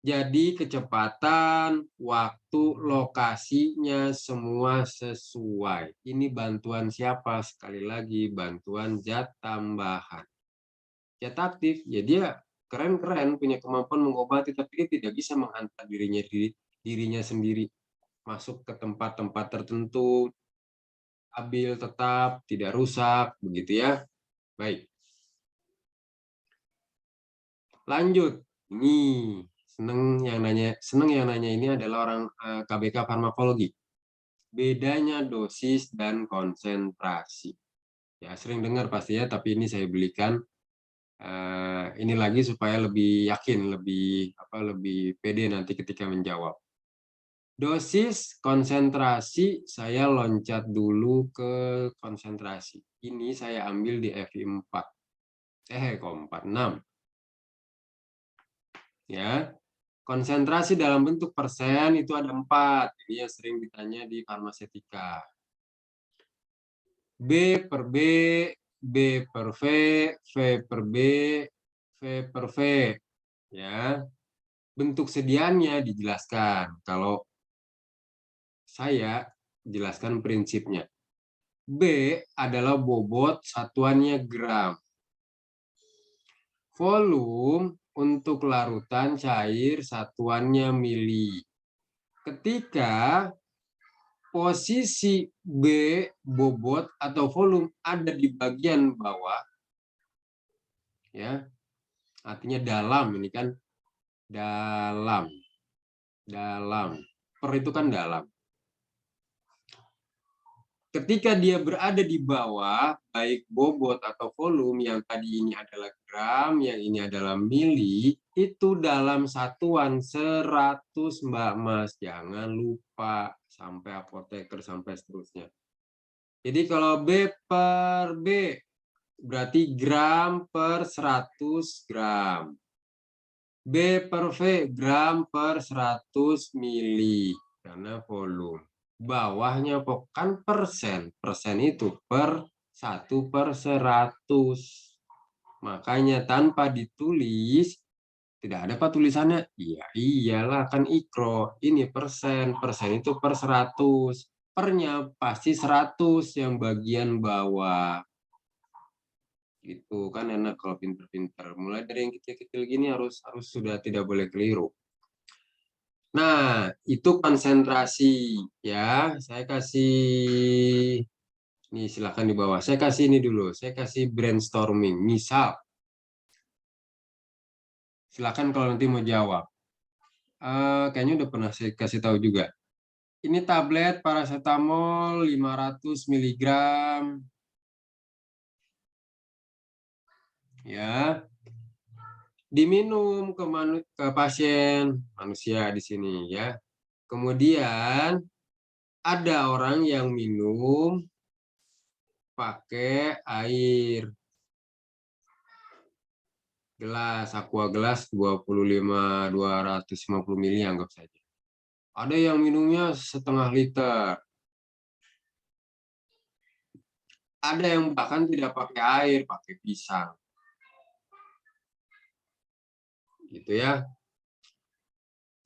Jadi kecepatan, waktu, lokasinya semua sesuai. Ini bantuan siapa? Sekali lagi bantuan zat tambahan. Zat aktif, ya dia keren-keren punya kemampuan mengobati, tapi dia tidak bisa menghantar dirinya sendiri masuk ke tempat-tempat tertentu, stabil, tetap, tidak rusak, begitu ya. Baik. Lanjut. Ini seneng yang nanya ini adalah orang KBK farmakologi. Bedanya dosis dan konsentrasi. Ya, sering dengar pasti ya, tapi ini saya belikan ini lagi supaya lebih yakin, lebih pede nanti ketika menjawab. Dosis, konsentrasi, saya loncat dulu ke konsentrasi. Ini saya ambil di FI 4. 46. Ya. Konsentrasi dalam bentuk persen itu ada 4. Ini yang sering ditanya di farmasetika. B per B, B per V, V per B, V per V. Ya. Bentuk sediaannya dijelaskan. Kalau saya jelaskan prinsipnya. B adalah bobot, satuannya gram. Volume untuk larutan cair, satuannya mili. Ketika posisi B, bobot atau volume ada di bagian bawah, ya, artinya dalam, ini kan dalam, per itu kan dalam. Ketika dia berada di bawah, baik bobot atau volume, yang tadi ini adalah gram, yang ini adalah mili, itu dalam satuan 100, Mbak Mas. Jangan lupa, sampai apoteker, sampai seterusnya. Jadi kalau B per B, berarti gram per 100 gram. B per V, gram per 100 mili, karena volume. Bawahnya kan persen. Persen itu per 1/100. Makanya tanpa ditulis, tidak ada apa tulisannya? Iya, iyalah kan ikro. Ini persen. Persen itu per 100. Pernya pasti 100 yang bagian bawah. Itu kan enak kalau pinter-pinter. Mulai dari yang kecil-kecil gini harus sudah tidak boleh keliru. Nah, itu konsentrasi ya. Saya kasih ini, silakan di bawah. Saya kasih ini dulu. Saya kasih brainstorming. Misal, silakan kalau nanti mau jawab. Kayaknya udah pernah saya kasih tahu juga. Ini tablet paracetamol 500 mg. Ya. Diminum ke pasien manusia di sini ya. Kemudian ada orang yang minum pakai air gelas, aqua gelas 250 mili anggap saja. Ada yang minumnya setengah liter. Ada yang bahkan tidak pakai air, pakai pisang. Gitu ya.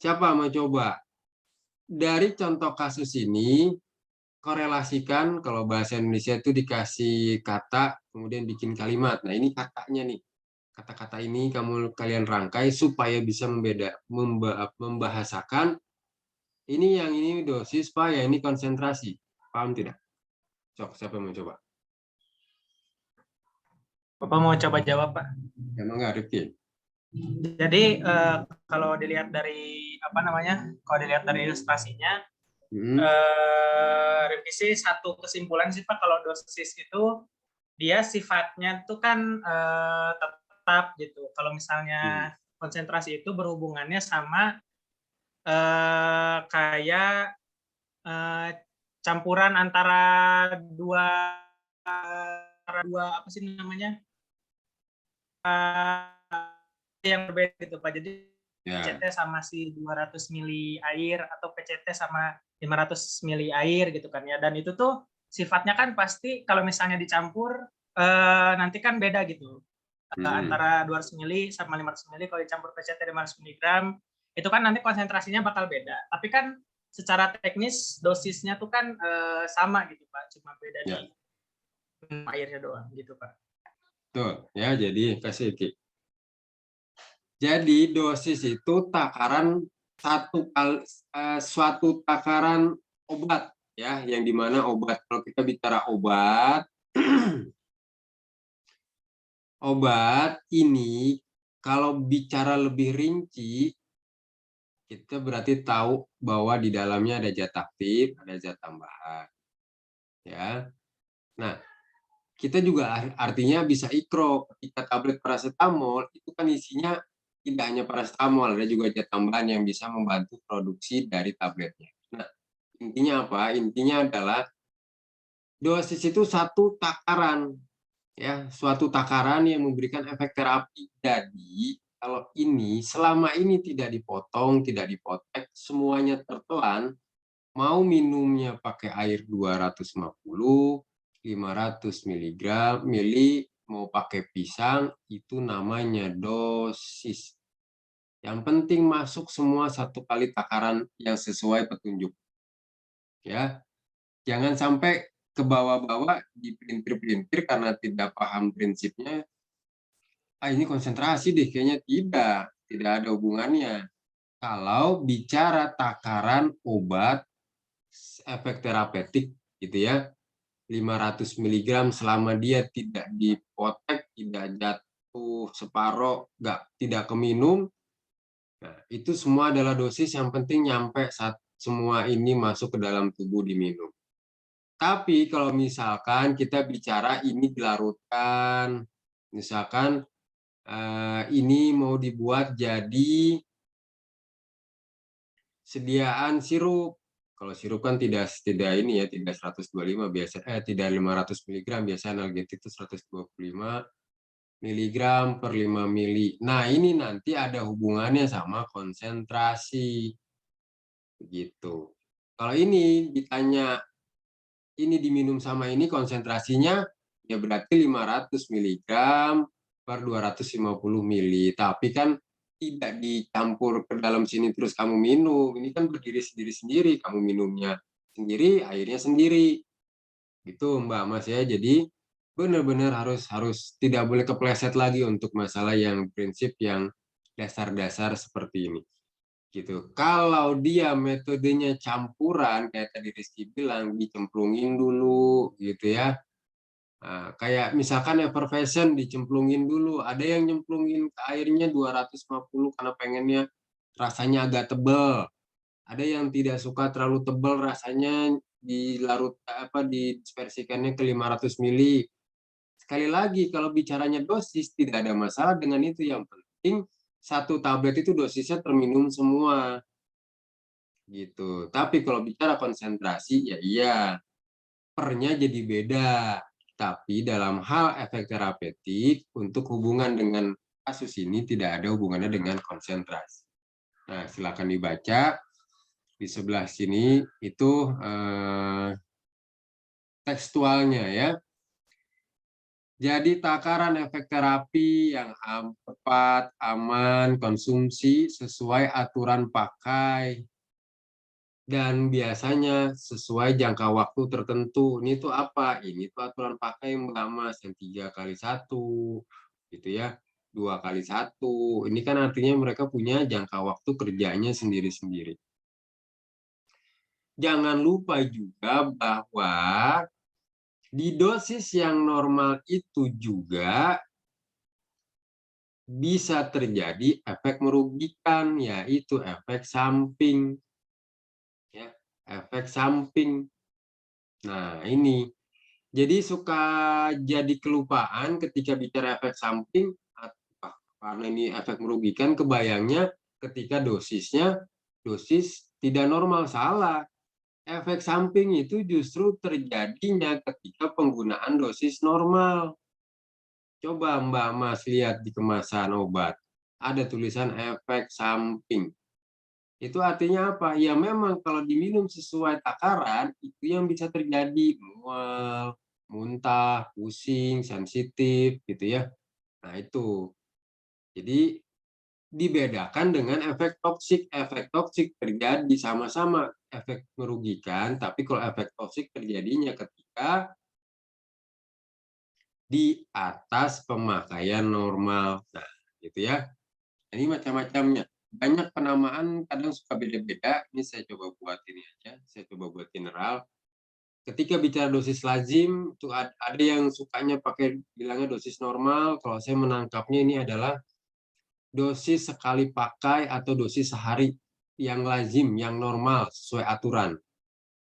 Siapa mau coba? Dari contoh kasus ini, korelasikan, kalau bahasa Indonesia itu dikasih kata, kemudian bikin kalimat. Nah, ini katanya nih. Kata-kata ini kalian rangkai supaya bisa membahasakan ini, yang ini dosis, Pak, yang ini konsentrasi. Paham tidak? Cok, siapa yang mau coba? Bapak mau coba jawab, Pak? Emang nggak, Rifki? Jadi kalau dilihat dari apa namanya, kalau dilihat dari ilustrasinya, Hmm, revisi satu kesimpulan sih Pak, kalau dosis itu dia sifatnya tuh kan tetap gitu. Kalau hmm, misalnya konsentrasi itu berhubungannya sama kayak eh, campuran antara dua dua apa sih namanya, yang berbeda gitu Pak. Jadi PCT ya, sama si 200 mili air atau PCT sama 500 mili air gitu kan ya. Dan itu tuh sifatnya kan pasti kalau misalnya dicampur nanti kan beda gitu. hmm, Antara 200 mili sama 500 mili kalau dicampur PCT 500 miligram itu kan nanti konsentrasinya bakal beda. Tapi kan secara teknis dosisnya tuh kan sama gitu Pak, cuma beda ya, di airnya doang gitu Pak. betul. Ya, jadi kasih Ki. Jadi dosis itu takaran suatu takaran obat, ya, yang dimana obat, kalau kita bicara obat, obat ini kalau bicara lebih rinci, kita berarti tahu bahwa di dalamnya ada zat aktif, ada zat tambahan, ya. Nah, kita juga artinya bisa ikro, ketika tablet paracetamol itu kan isinya tidak hanya paracetamol, ada juga zat tambahan yang bisa membantu produksi dari tabletnya. Nah, intinya apa? Intinya adalah dosis itu satu takaran, ya, suatu takaran yang memberikan efek terapi. Jadi, kalau ini selama ini tidak dipotong, tidak dipotek, semuanya tertelan, mau minumnya pakai air 250, 500 mili, mau pakai pisang, itu namanya dosis. Yang penting masuk semua satu kali takaran yang sesuai petunjuk. Ya, jangan sampai ke bawah-bawah dipelintir-pelintir karena tidak paham prinsipnya. Ah, ini konsentrasi deh, kayaknya tidak ada hubungannya. Kalau bicara takaran obat efek terapeutik gitu ya, 500 miligram selama dia tidak dipotek, tidak jatuh separoh, tidak keminum, nah, itu semua adalah dosis yang penting nyampe saat semua ini masuk ke dalam tubuh diminum. Tapi kalau misalkan kita bicara ini dilarutkan, misalkan ini mau dibuat jadi sediaan sirup. Kalau sirup kan tidak ini ya, tidak 125 biasa, tidak 500 miligram, biasa analgetik itu 125 miligram per 5 mili. Nah, ini nanti ada hubungannya sama konsentrasi begitu. Kalau ini ditanya ini diminum sama ini konsentrasinya ya berarti 500 miligram per 250 mili. Tapi kan tidak dicampur ke dalam sini terus kamu minum. Ini kan berdiri sendiri-sendiri, kamu minumnya sendiri, airnya sendiri. Gitu Mbak Mas ya. Jadi benar-benar harus harus tidak boleh kepleset lagi untuk masalah yang prinsip yang dasar-dasar seperti ini gitu. Kalau dia metodenya campuran kayak tadi Rizky bilang, dicemplungin dulu gitu ya. Nah, kayak misalkan effervescent dicemplungin dulu, ada yang nyemplungin ke airnya 250 karena pengennya rasanya agak tebal. Ada yang tidak suka terlalu tebal rasanya, dilarut apa dispersikannya ke 500 mili. Sekali lagi kalau bicaranya dosis tidak ada masalah dengan itu, yang penting satu tablet itu dosisnya terminum semua gitu. Tapi kalau bicara konsentrasi ya iya, pernya jadi beda. Tapi dalam hal efek terapeutik untuk hubungan dengan kasus ini tidak ada hubungannya dengan konsentrasi. Nah, silakan dibaca di sebelah sini itu tekstualnya ya. Jadi takaran efek terapi yang tepat, aman, konsumsi sesuai aturan pakai, dan biasanya sesuai jangka waktu tertentu. Ini tuh apa? Ini tuh aturan pakai Mbak Mas yang 3x1 gitu ya, 2x1. Ini kan artinya mereka punya jangka waktu kerjanya sendiri-sendiri. Jangan lupa juga bahwa Di dosis yang normal itu juga bisa terjadi efek merugikan, yaitu efek samping. Ya, efek samping. Nah, ini. Jadi suka jadi kelupaan ketika bicara efek samping, karena ini efek merugikan, kebayangnya ketika dosis tidak normal. Salah. Efek samping itu justru terjadinya ketika penggunaan dosis normal. Coba Mbak Mas lihat di kemasan obat, ada tulisan efek samping. Itu artinya apa? Ya memang kalau diminum sesuai takaran, itu yang bisa terjadi mual, muntah, pusing, sensitif, gitu ya. Nah itu. Jadi dibedakan dengan efek toksik. Efek toksik terjadi sama-sama efek merugikan, tapi kalau efek toksik terjadinya ketika di atas pemakaian normal. Nah, gitu ya. Ini macam-macamnya. Banyak penamaan kadang suka beda-beda. Ini saya coba buat ini aja. Saya coba buat general. Ketika bicara dosis lazim, itu ada yang sukanya pakai bilangnya dosis normal. Kalau saya menangkapnya ini adalah dosis sekali pakai atau dosis sehari yang lazim, yang normal, sesuai aturan.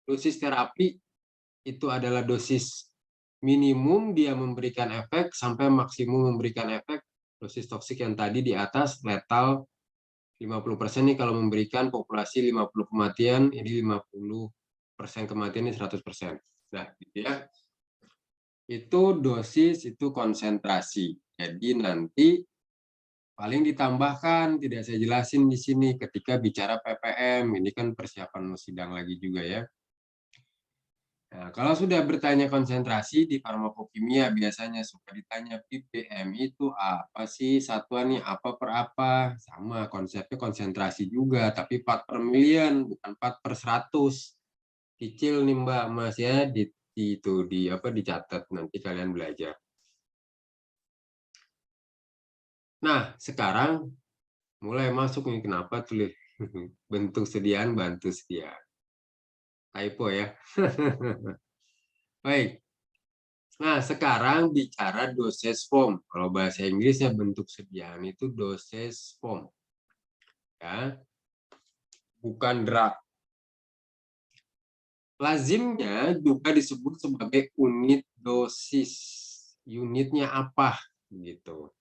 Dosis terapi itu adalah dosis minimum dia memberikan efek sampai maksimum memberikan efek. Dosis toksik yang tadi di atas letal 50% nih kalau memberikan populasi 50 kematian, ini 50% kematian ini 100%. Nah, gitu ya. Itu dosis, itu konsentrasi. Jadi nanti paling ditambahkan, tidak saya jelasin di sini ketika bicara ppm. Ini kan persiapan sidang lagi juga ya. Nah, kalau sudah bertanya konsentrasi di farmakokimia biasanya suka ditanya ppm itu apa sih satuannya, apa per apa, sama konsepnya konsentrasi juga, tapi part per million bukan part per 100. Kecil nih Mbak Mas ya, dicatat nanti kalian belajar. Nah, sekarang mulai masuk nih kenapa tulis bentuk sediaan bantu sedia. Typo ya. Baik. Nah, sekarang bicara dosage form. Kalau bahasa Inggrisnya bentuk sediaan itu dosage form. Ya. Bukan drug. Lazimnya juga disebut sebagai unit dosis. Unitnya apa? Gitu.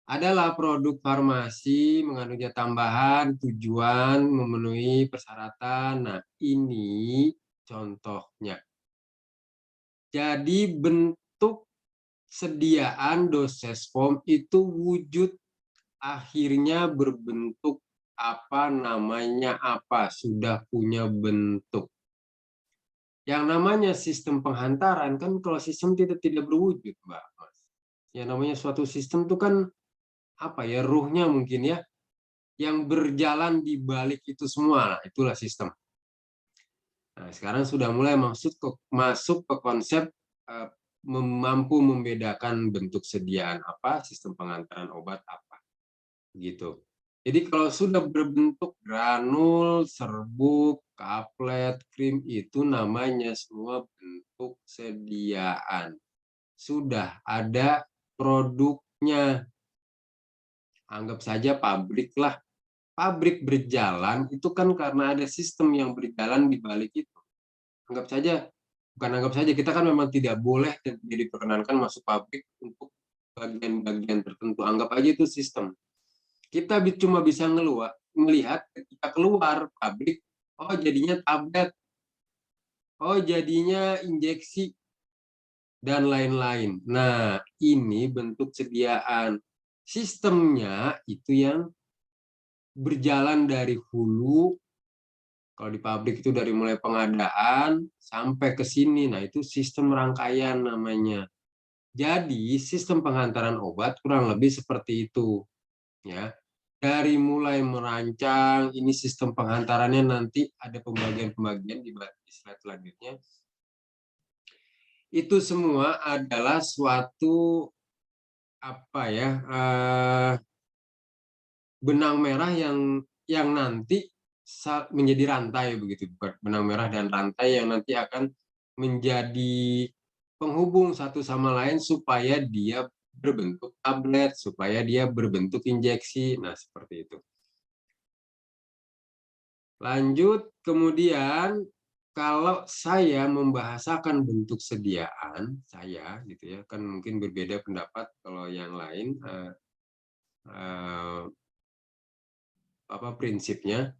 Adalah produk farmasi mengandung zat tambahan tujuan memenuhi persyaratan. Nah, ini contohnya. Jadi bentuk sediaan dosage form itu wujud akhirnya berbentuk apa namanya apa, sudah punya bentuk. Yang namanya sistem penghantaran kan kalau sistem tidak berwujud, Mbak Mas. Yang namanya suatu sistem itu kan apa ya, ruhnya mungkin ya, yang berjalan di balik itu semua. Nah, itulah sistem. Nah, sekarang sudah mulai masuk ke konsep mampu membedakan bentuk sediaan apa, sistem pengantaran obat apa. Gitu. Jadi kalau sudah berbentuk granul, serbuk, kaplet, krim, itu namanya semua bentuk sediaan. Sudah ada produknya. Anggap saja pabrik lah. Pabrik berjalan itu kan karena ada sistem yang berjalan di balik itu. Anggap saja, bukan anggap saja, kita kan memang tidak boleh dan tidak diperkenankan masuk pabrik untuk bagian-bagian tertentu. Anggap aja itu sistem. Kita cuma bisa melihat ketika keluar pabrik, oh jadinya tablet, oh jadinya injeksi, dan lain-lain. Nah, ini bentuk sediaan. Sistemnya itu yang berjalan dari hulu, kalau di pabrik itu dari mulai pengadaan sampai ke sini. Nah, itu sistem rangkaian namanya. Jadi, sistem penghantaran obat kurang lebih seperti itu. Ya. Dari mulai merancang, ini sistem penghantarannya nanti ada pembagian-pembagian di slide selanjutnya. Itu semua adalah suatu apa ya, benang merah yang nanti menjadi rantai begitu, benang merah dan rantai yang nanti akan menjadi penghubung satu sama lain supaya dia berbentuk tablet, supaya dia berbentuk injeksi. Nah, seperti itu. Lanjut, kemudian kalau saya membahasakan bentuk sediaan, saya gitu ya, kan mungkin berbeda pendapat kalau yang lain prinsipnya.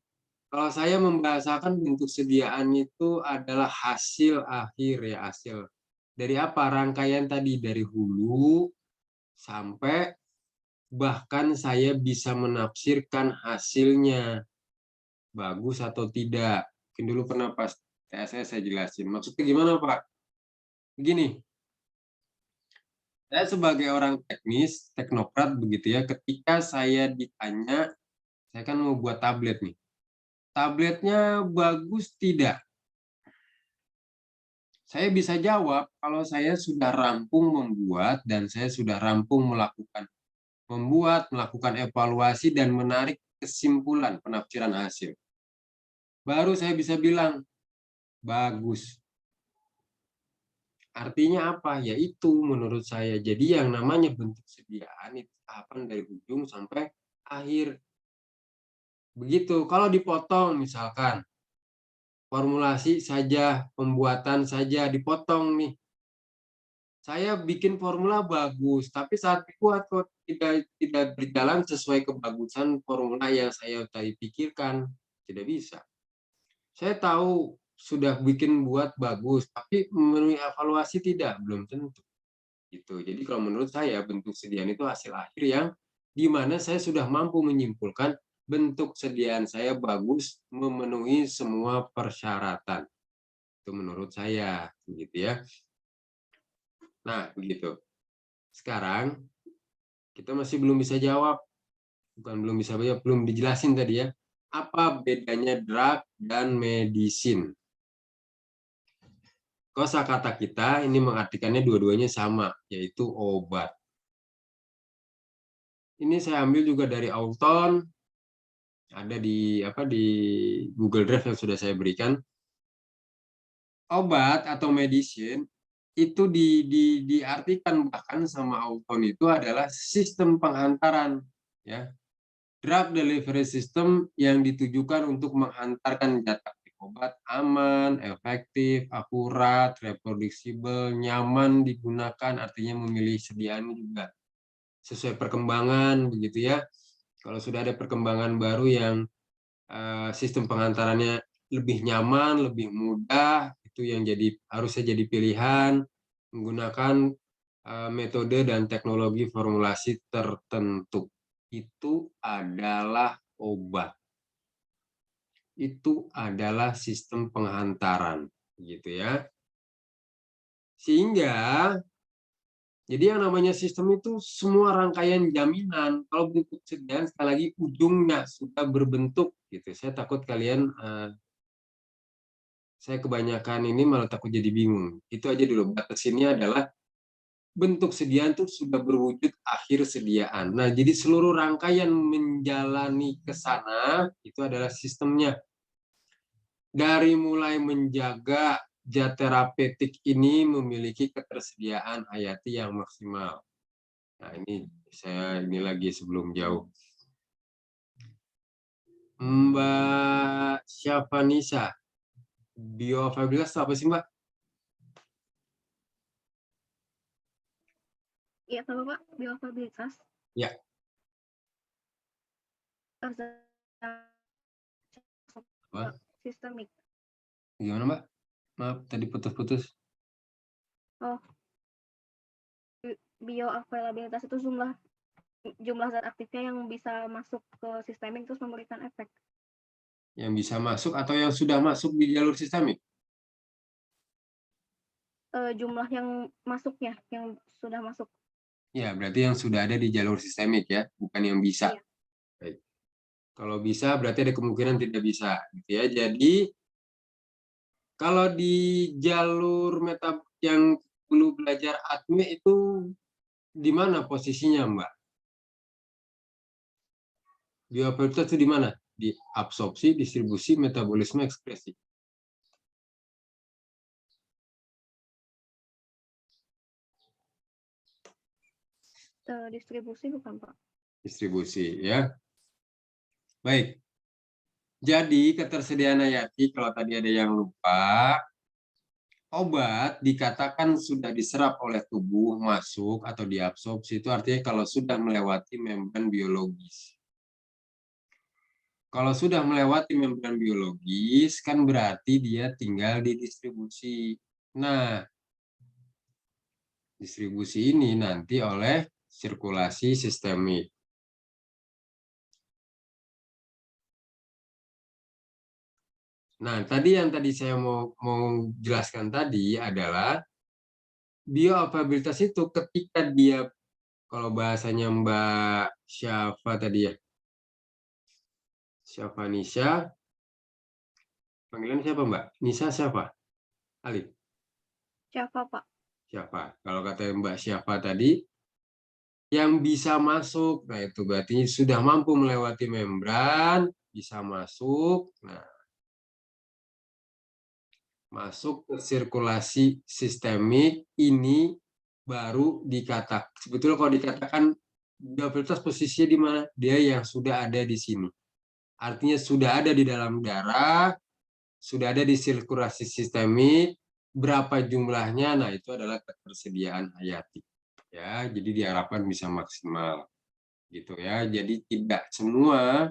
Kalau saya membahasakan bentuk sediaan itu adalah hasil akhir ya, hasil dari apa? Rangkaian tadi dari hulu sampai bahkan saya bisa menafsirkan hasilnya bagus atau tidak. Mungkin dulu pernah pas TSS saya jelasin. Maksudnya gimana, Pak? Begini, saya sebagai orang teknis, teknokrat begitu ya, ketika saya ditanya, saya kan mau buat tablet nih. Tabletnya bagus tidak? Saya bisa jawab kalau saya sudah rampung membuat dan saya sudah rampung melakukan evaluasi dan menarik kesimpulan penafsiran hasil. Baru saya bisa bilang bagus. Artinya apa? Yaitu menurut saya. Jadi yang namanya bentuk sediaan itu tahapan dari ujung sampai akhir. Begitu. Kalau dipotong misalkan formulasi saja, pembuatan saja dipotong nih. Saya bikin formula bagus, tapi saat dibuat kok tidak berjalan sesuai kebagusan formula yang saya tadi pikirkan, tidak bisa. Saya tahu sudah buat bagus, tapi memenuhi evaluasi tidak, belum tentu. Gitu. Jadi kalau menurut saya bentuk sediaan itu hasil akhir yang di mana saya sudah mampu menyimpulkan bentuk sediaan saya bagus, memenuhi semua persyaratan. Itu menurut saya, begitu ya. Nah, begitu. Sekarang kita masih belum bisa jawab, belum dijelasin tadi ya. Apa bedanya drug dan medicine? Kosakata kita ini mengartikannya dua-duanya sama, yaitu obat. Ini saya ambil juga dari Auton, ada di Google Drive yang sudah saya berikan. Obat atau medicine itu diartikan bahkan sama Auton itu adalah sistem penghantaran, ya. Drug delivery system yang ditujukan untuk menghantarkan zat aktif obat aman, efektif, akurat, reproducible, nyaman digunakan, artinya memilih sediaan juga sesuai perkembangan, begitu ya. Kalau sudah ada perkembangan baru yang sistem pengantarannya lebih nyaman, lebih mudah, itu yang harusnya jadi pilihan, menggunakan metode dan teknologi formulasi tertentu. Itu adalah obat. Itu adalah sistem penghantaran, gitu ya. Sehingga jadi yang namanya sistem itu semua rangkaian jaminan. Kalau bentuk sediaan sekali lagi ujungnya sudah berbentuk, gitu. Saya takut kalian, saya kebanyakan ini malah takut jadi bingung. Itu aja dulu. Batasinnya adalah bentuk sediaan itu sudah berwujud akhir sediaan. Nah, jadi seluruh rangkaian menjalani ke sana itu adalah sistemnya. Dari mulai menjaga zat terapeutik ini memiliki ketersediaan hayati yang maksimal. Nah, ini lagi sebelum jauh. Mbak Syafanisa, bioavailabilitas apa sih, Mbak? Iya, tahu Pak, bioavailabilitas. Ya. Apa? Sistemik. Gimana, Mbak? Maaf, tadi putus-putus. Oh, bioavailabilitas itu jumlah zat aktifnya yang bisa masuk ke sistemik terus memberikan efek. Yang bisa masuk atau yang sudah masuk di jalur sistemik? Jumlah yang masuknya, yang sudah masuk. Ya, berarti yang sudah ada di jalur sistemik ya, bukan yang bisa. Iya. Baik. Kalau bisa berarti ada kemungkinan tidak bisa, gitu ya. Jadi kalau di jalur yang dulu belajar ATME itu di mana posisinya, Mbak? Bioavailabilitas itu di mana? Di absorpsi, distribusi, metabolisme, ekspresi. Distribusi bukan, Pak? Distribusi ya. Baik. Jadi ketersediaan hayati, kalau tadi ada yang lupa, obat dikatakan sudah diserap oleh tubuh, masuk atau diabsorpsi, itu artinya kalau sudah melewati membran biologis. Kalau sudah melewati membran biologis, kan berarti dia tinggal didistribusi. Nah, distribusi ini nanti oleh sirkulasi sistemik. Nah, tadi yang saya mau jelaskan tadi adalah bioavailabilitas itu ketika dia, kalau bahasanya Mbak Syafa tadi ya, Syafa Nisha, panggilan siapa Mbak? Nisa siapa? Ali? Siapa, Pak? Syafa. Kalau kata Mbak Syafa tadi, yang bisa masuk, nah itu berarti sudah mampu melewati membran, bisa masuk, nah masuk ke sirkulasi sistemik, ini baru dikatakan, sebetulnya kalau dikatakan bioavailabilitas posisinya di mana? Dia yang sudah ada di sini. Artinya sudah ada di dalam darah, sudah ada di sirkulasi sistemik, berapa jumlahnya? Nah, itu adalah ketersediaan hayati. Ya, jadi diharapkan bisa maksimal. Gitu ya. Jadi tidak semua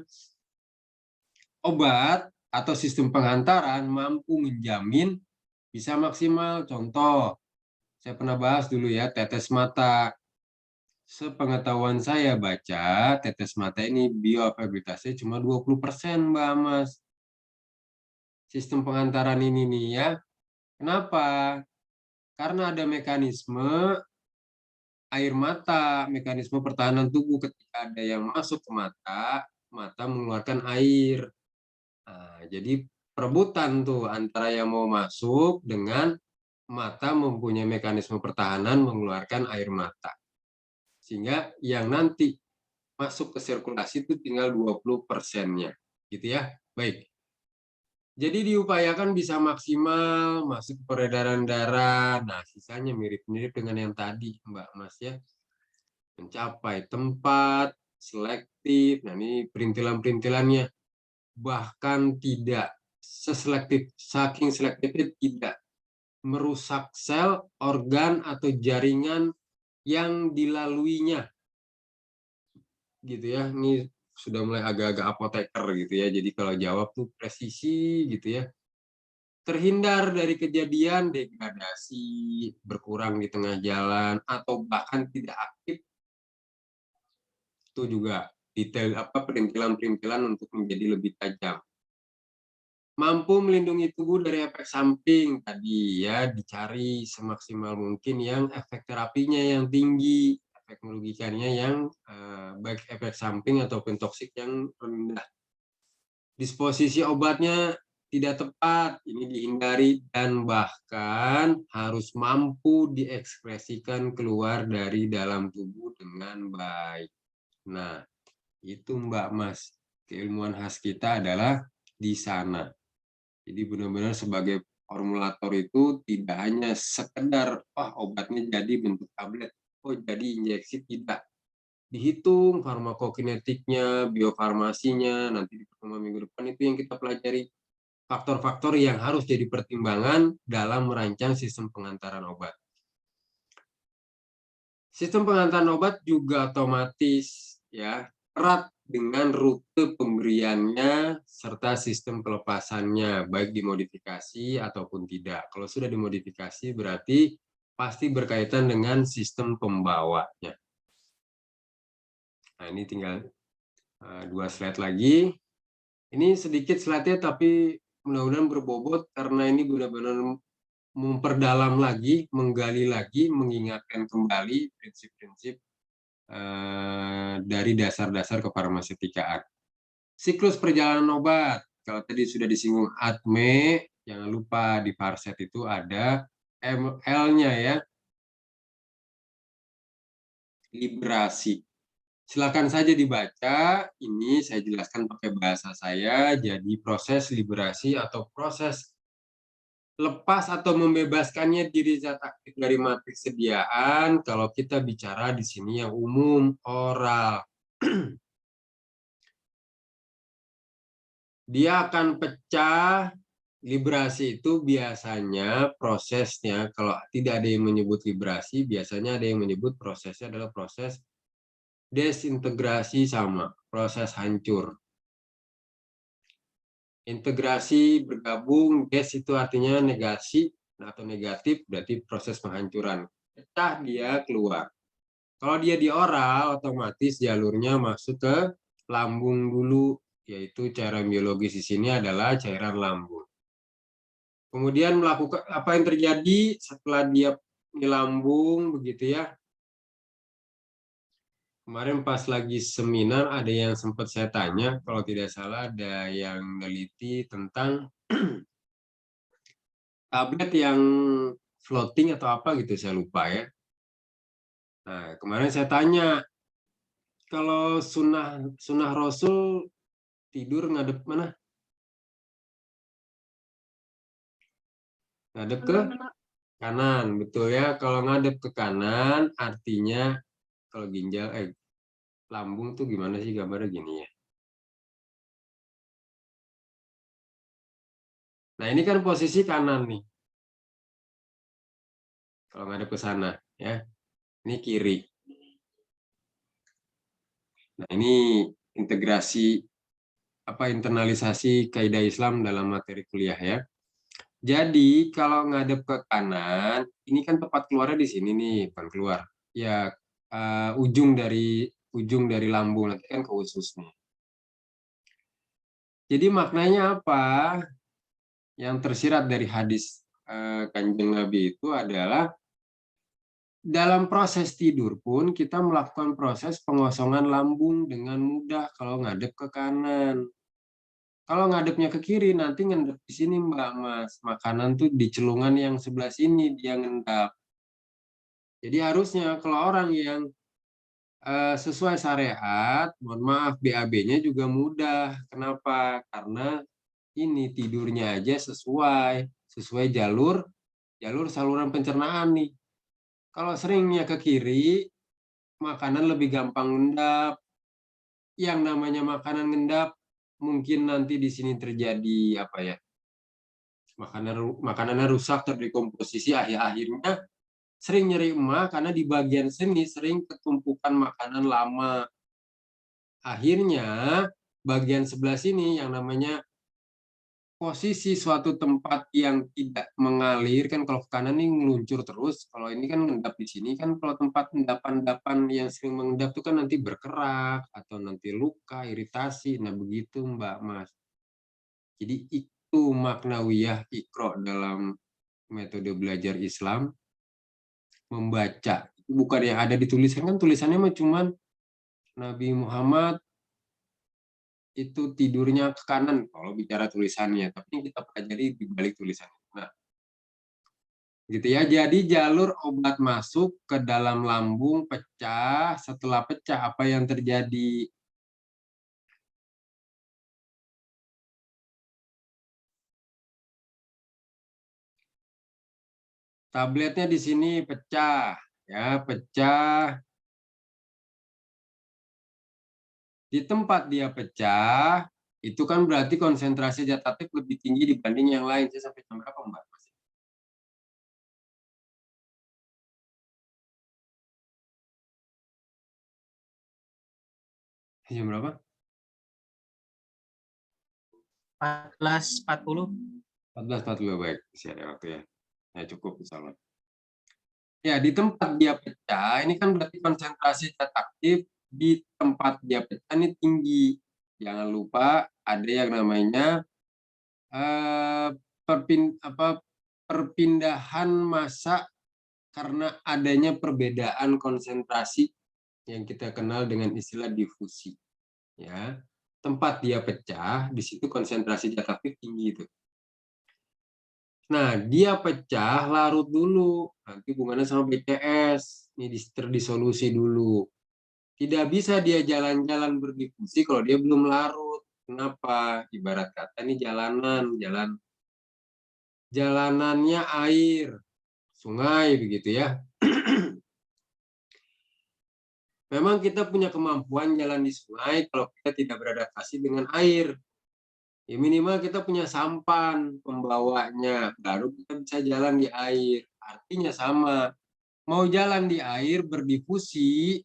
obat atau sistem pengantaran mampu menjamin bisa maksimal. Contoh, saya pernah bahas dulu ya, tetes mata. Sepengetahuan saya baca, tetes mata ini bioavailabilitasnya cuma 20%, Mbak Mas. Sistem pengantaran ini nih ya. Kenapa? Karena ada mekanisme air mata, mekanisme pertahanan tubuh ketika ada yang masuk ke mata, mata mengeluarkan air. Nah, jadi perebutan tuh antara yang mau masuk dengan mata mempunyai mekanisme pertahanan mengeluarkan air mata. Sehingga yang nanti masuk ke sirkulasi itu tinggal 20%-nya. Gitu ya. Baik. Jadi diupayakan bisa maksimal masuk ke peredaran darah. Nah, sisanya mirip-mirip dengan yang tadi, Mbak Mas ya. Mencapai tempat, selektif. Nah, ini perintilan-perintilannya. Bahkan tidak seselektif, saking selektifnya tidak merusak sel, organ, atau jaringan yang dilaluinya. Gitu ya, ini sudah mulai agak-agak apoteker gitu ya. Jadi kalau jawab tuh presisi gitu ya. Terhindar dari kejadian degradasi, berkurang di tengah jalan, atau bahkan tidak aktif, itu juga detail perintilan-perintilan untuk menjadi lebih tajam. Mampu melindungi tubuh dari efek samping tadi ya, dicari semaksimal mungkin yang efek terapinya yang tinggi, efek merugikannya yang baik efek samping ataupun toksik yang rendah. Disposisi obatnya tidak tepat, ini dihindari dan bahkan harus mampu diekspresikan keluar dari dalam tubuh dengan baik. Nah, itu Mbak Mas, keilmuan khas kita adalah di sana. Jadi benar-benar sebagai formulator itu tidak hanya sekedar obatnya jadi bentuk tablet, jadi injeksi, tidak. Dihitung farmakokinetiknya, biofarmasinya, nanti di pertemuan minggu depan itu yang kita pelajari faktor-faktor yang harus jadi pertimbangan dalam merancang sistem pengantaran obat. Sistem pengantaran obat juga otomatis ya erat dengan rute pemberiannya serta sistem pelepasannya, baik dimodifikasi ataupun tidak. Kalau sudah dimodifikasi berarti pasti berkaitan dengan sistem pembawanya. Nah, ini tinggal 2 slide lagi. Ini sedikit slide-nya tapi mudah-mudahan berbobot karena ini benar-benar memperdalam lagi, menggali lagi, mengingatkan kembali prinsip-prinsip dari dasar-dasar kefarmasetikaan. Siklus perjalanan obat. Kalau tadi sudah disinggung ADME, jangan lupa di Farset itu ada ML-nya ya. Liberasi. Silakan saja dibaca, ini saya jelaskan pakai bahasa saya, jadi proses liberasi atau proses lepas atau membebaskannya diri zat aktif dari matriks sediaan, kalau kita bicara di sini yang umum, oral. Dia akan pecah, librasi itu biasanya prosesnya, kalau tidak ada yang menyebut librasi, biasanya ada yang menyebut prosesnya adalah proses desintegrasi sama proses hancur. Integrasi bergabung, des itu artinya negasi atau negatif, berarti proses penghancuran. Pecah dia keluar. Kalau dia di oral, otomatis jalurnya masuk ke lambung dulu, yaitu cairan biologis di sini adalah cairan lambung. Kemudian melakukan apa yang terjadi setelah dia di lambung, begitu ya. Kemarin pas lagi seminar ada yang sempat saya tanya, kalau tidak salah ada yang meneliti tentang tablet yang floating atau apa gitu, saya lupa ya. Nah, kemarin saya tanya, kalau sunnah Rasul tidur ngadep mana? Ngadep ke kanan, betul ya. Kalau ngadep ke kanan artinya kalau ginjal, lambung tuh gimana sih gambarnya gini ya. Nah, ini kan posisi kanan nih. Kalau ngadep ke sana ya. Ini kiri. Nah, ini integrasi internalisasi kaidah Islam dalam materi kuliah ya. Jadi kalau ngadep ke kanan, ini kan tempat keluarnya di sini nih, bukan keluar. Ya, ujung dari lambung nanti kan ke usus nih. Jadi maknanya apa? Yang tersirat dari hadis Kanjeng Nabi itu adalah dalam proses tidur pun kita melakukan proses pengosongan lambung dengan mudah kalau ngadep ke kanan. Kalau ngadepnya ke kiri nanti ngendap di sini Mbak Mas. Makanan tuh di celungan yang sebelah sini dia ngendap. Jadi harusnya kalau orang yang sesuai syariat, mohon maaf BAB-nya juga mudah. Kenapa? Karena ini tidurnya aja sesuai jalur saluran pencernaan nih. Kalau seringnya ke kiri, makanan lebih gampang ngendap. Yang namanya makanan ngendap mungkin nanti di sini terjadi apa ya? Makanannya rusak, terdekomposisi, akhirnya sering nyeri emah karena di bagian sini sering ketumpukan makanan lama. Akhirnya bagian sebelah sini yang namanya posisi suatu tempat yang tidak mengalir kan, kalau ke kanan ini meluncur terus, kalau ini kan mengendap di sini kan, kalau tempat endapan-endapan yang sering mengendap itu kan nanti berkerak atau nanti luka, iritasi. Nah begitu Mbak Mas. Jadi itu maknawiyah Iqra dalam metode belajar Islam, membaca. Bukan yang ada di tulisan, kan tulisannya mah cuman Nabi Muhammad itu tidurnya ke kanan kalau bicara tulisannya, tapi kita pelajari di balik tulisannya. Nah, gitu ya. Jadi jalur obat masuk ke dalam lambung pecah, setelah pecah apa yang terjadi? Tabletnya di sini pecah, ya, pecah. Di tempat dia pecah, itu kan berarti konsentrasi zat aktif lebih tinggi dibanding yang lain. Saya sampai jam berapa, Mbak? Jam berapa? 14.40. 14.40, baik. Masih ada waktu ya. Ya cukup, misalnya. Ya, di tempat dia pecah, ini kan berarti konsentrasi zat aktif di tempat dia pecah ini tinggi. Jangan lupa ada yang namanya perpindahan massa karena adanya perbedaan konsentrasi yang kita kenal dengan istilah difusi. Ya, tempat dia pecah, di situ konsentrasi zat aktif tinggi itu. Nah, dia pecah larut dulu, nanti hubungannya sama BCS, ini terdisolusi dulu. Tidak bisa dia jalan-jalan berdifusi kalau dia belum larut. Kenapa? Ibarat kata ini jalan jalanannya air, sungai begitu ya. Memang kita punya kemampuan jalan di sungai kalau kita tidak beradaptasi dengan air. Ya minimal kita punya sampan pembawanya, baru kita bisa jalan di air. Artinya sama, mau jalan di air berdifusi,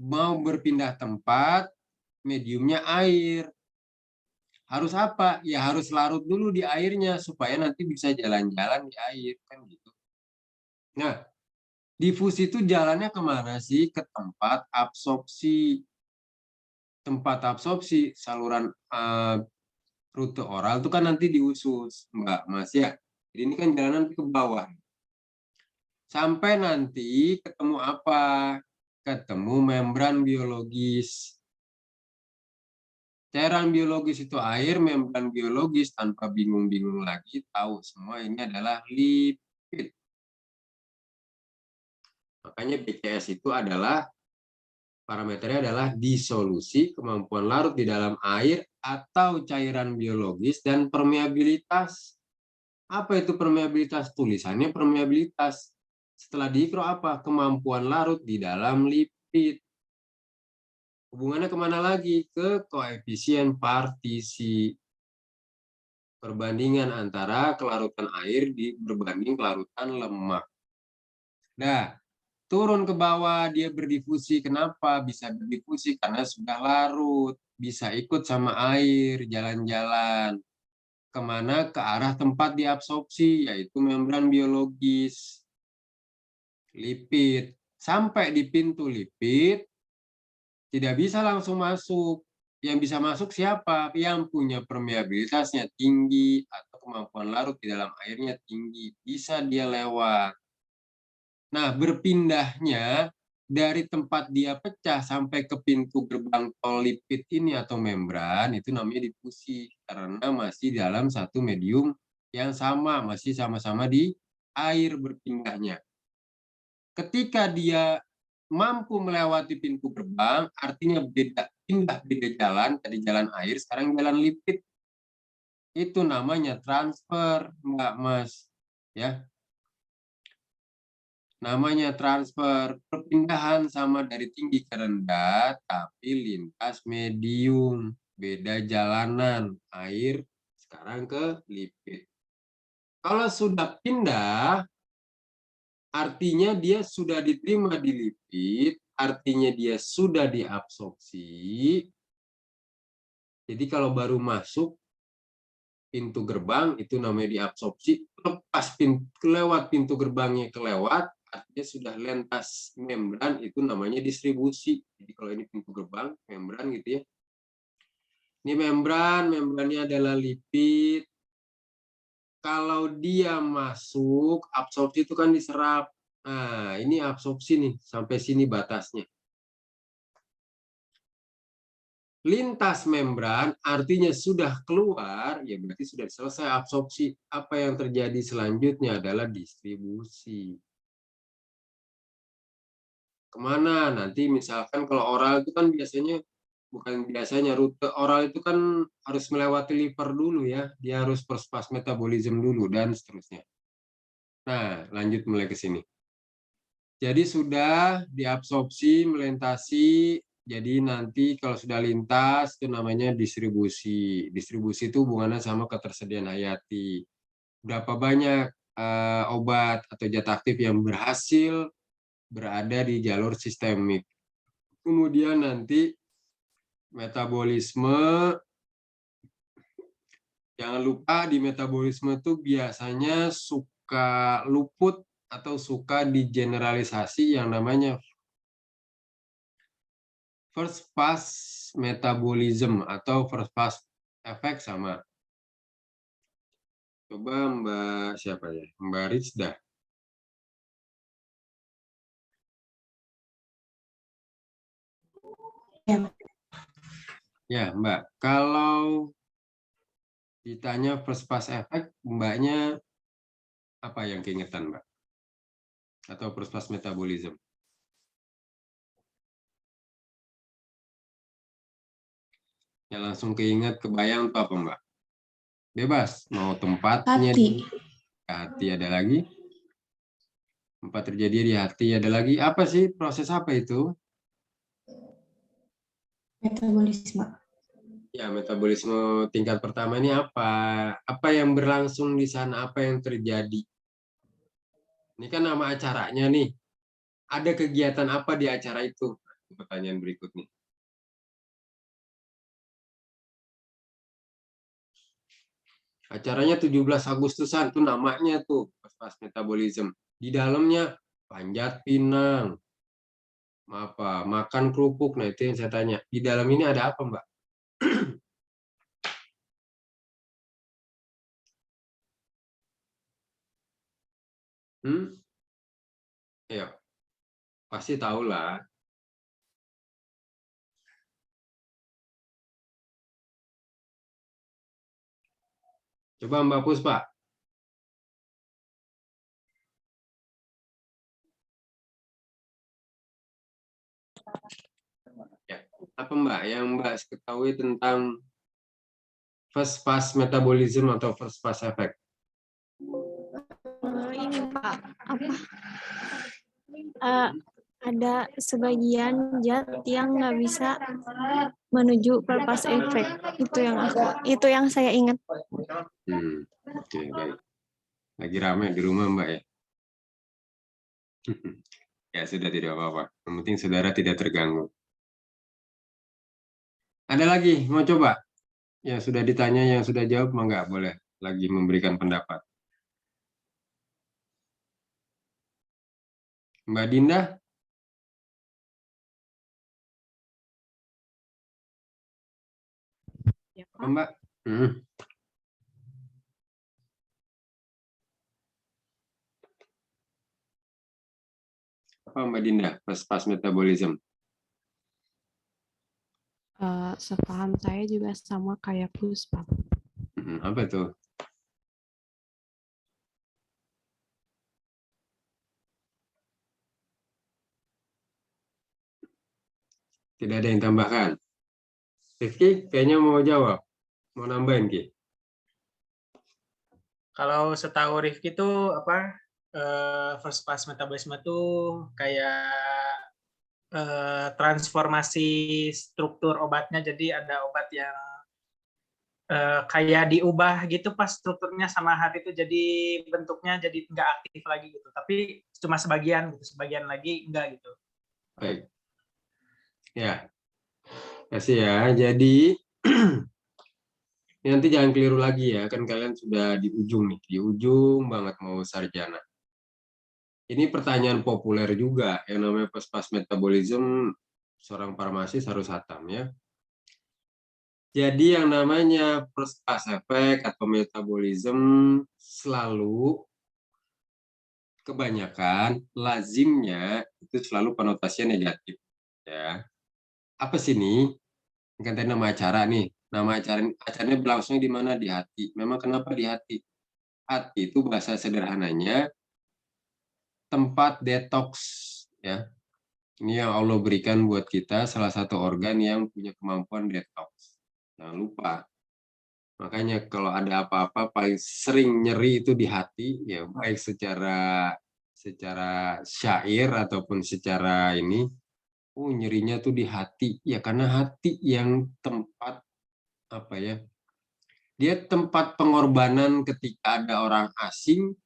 mau berpindah tempat, mediumnya air. Harus apa? Ya harus larut dulu di airnya supaya nanti bisa jalan-jalan di air kan gitu. Nah, difusi itu jalannya kemana sih? Ke tempat absorpsi. Tempat absorpsi saluran rute oral itu kan nanti di usus, Mbak Mas ya. Jadi ini kan jalanan ke bawah. Sampai nanti ketemu apa? Ketemu membran biologis. Cairan biologis itu air, membran biologis tanpa bingung-bingung lagi, tahu semua ini adalah lipid. Makanya BCS itu adalah, parameternya adalah disolusi, kemampuan larut di dalam air atau cairan biologis, dan permeabilitas. Apa itu permeabilitas? Tulisannya permeabilitas. Setelah diikro apa? Kemampuan larut di dalam lipid. Hubungannya kemana lagi? Ke koefisien partisi. Perbandingan antara kelarutan air berbanding kelarutan lemak. Nah, turun ke bawah dia berdifusi. Kenapa bisa berdifusi? Karena sudah larut. Bisa ikut sama air, jalan-jalan. Kemana? Ke arah tempat diabsorpsi, yaitu membran biologis. Lipid. Sampai di pintu lipid, tidak bisa langsung masuk. Yang bisa masuk siapa? Yang punya permeabilitasnya tinggi atau kemampuan larut di dalam airnya tinggi. Bisa dia lewat. Nah, berpindahnya dari tempat dia pecah sampai ke pintu gerbang tol lipid ini atau membran, itu namanya difusi. Karena masih dalam satu medium yang sama, masih sama-sama di air berpindahnya. Ketika dia mampu melewati pintu gerbang, artinya pindah beda jalan, tadi jalan air, sekarang jalan lipid. Itu namanya transfer, Mbak Mas. Ya. Namanya transfer, perpindahan sama dari tinggi ke rendah, tapi lintas medium, beda jalanan, air sekarang ke lipid. Kalau sudah pindah, artinya dia sudah diterima di lipid, artinya dia sudah diabsorpsi. Jadi kalau baru masuk pintu gerbang, itu namanya diabsorpsi. Lepas lewat pintu gerbangnya kelewat, artinya sudah lintas membran, itu namanya distribusi. Jadi kalau ini pintu gerbang, membran gitu ya. Ini membrannya adalah lipid. Kalau dia masuk, absorpsi itu kan diserap. Nah, ini absorpsi nih, sampai sini batasnya. Lintas membran artinya sudah keluar, ya berarti sudah selesai absorpsi. Apa yang terjadi selanjutnya adalah distribusi. Kemana? Nanti misalkan kalau oral itu kan biasanya, bukan biasanya, rute oral itu kan harus melewati liver dulu ya. Dia harus first pass metabolism dulu dan seterusnya. Nah, lanjut mulai ke sini. Jadi sudah diabsorpsi, melintasi. Jadi nanti kalau sudah lintas itu namanya distribusi. Distribusi itu hubungannya sama ketersediaan hayati. Berapa banyak obat atau zat aktif yang berhasil berada di jalur sistemik. Kemudian nanti metabolisme. Jangan lupa di metabolisme itu biasanya suka luput atau suka digeneralisasi yang namanya first pass metabolism atau first pass effect sama. Coba Mbak siapa ya? Mbak Rizda. Ya Mbak, kalau ditanya first pass effect, Mbaknya apa yang keingetan Mbak? Atau first pass metabolism? Ya langsung keinget, kebayang apa Mbak? Bebas, mau tempatnya. Hati. hati ada lagi. 4 terjadi di hati ada lagi. Apa sih? Proses apa itu? Metabolisme. Ya, metabolisme tingkat pertama ini apa? Apa yang berlangsung di sana? Apa yang terjadi? Ini kan nama acaranya nih. Ada kegiatan apa di acara itu? Pertanyaan berikutnya. Acaranya 17 Agustusan, tuh namanya tuh pas metabolism. Di dalamnya panjat pinang, apa makan kerupuk. Nah itu yang saya tanya. Di dalam ini ada apa, Mbak? Ya, pasti tahu lah. Coba Mbak Puspa. Ya, apa Mbak yang Mbak ketahui tentang first pass metabolism atau first pass effect? Ini Pak, ada sebagian zat yang nggak bisa menuju purpose effect. Itu yang saya ingat. Oke, baik. Lagi ramai di rumah Mbak ya? Ya sudah, tidak apa-apa. Yang penting saudara tidak terganggu. Ada lagi mau coba? Yang sudah ditanya, yang sudah jawab, nggak boleh lagi memberikan pendapat. Mbak Dinda? Ya, Apa, Mbak? Apa Mbak Dinda? Pas metabolism. Sepaham saya juga sama kayak Puspa. Apa tuh? Tidak ada yang tambahkan. Rifki kayaknya mau jawab. Mau nambahin, Ki? Kalau setahu Rifki itu apa first pass metabolisme itu kayak transformasi struktur obatnya, jadi ada obat yang kayak diubah gitu pas strukturnya sama hati itu, jadi bentuknya jadi nggak aktif lagi gitu, tapi cuma sebagian gitu, sebagian lagi enggak gitu. Baik. Ya, kasih ya. Jadi nanti jangan keliru lagi ya, kan kalian sudah di ujung nih, di ujung banget mau sarjana. Ini pertanyaan populer juga, yang namanya pas metabolism, seorang farmasis harus hatam ya. Jadi yang namanya first pass effect atau metabolism selalu kebanyakan lazimnya itu selalu konotasinya negatif ya. Apa sih ini? Kan tadi nama acara nih. Nama acaranya berlangsung di mana? Di hati. Memang kenapa di hati? Hati itu bahasa sederhananya tempat detox ya. Ini yang Allah berikan buat kita, salah satu organ yang punya kemampuan detox. Jangan lupa. Makanya kalau ada apa-apa paling sering nyeri itu di hati, ya baik secara syair ataupun secara ini, nyerinya tuh di hati. Ya karena hati yang tempat apa ya? Dia tempat pengorbanan ketika ada orang asing,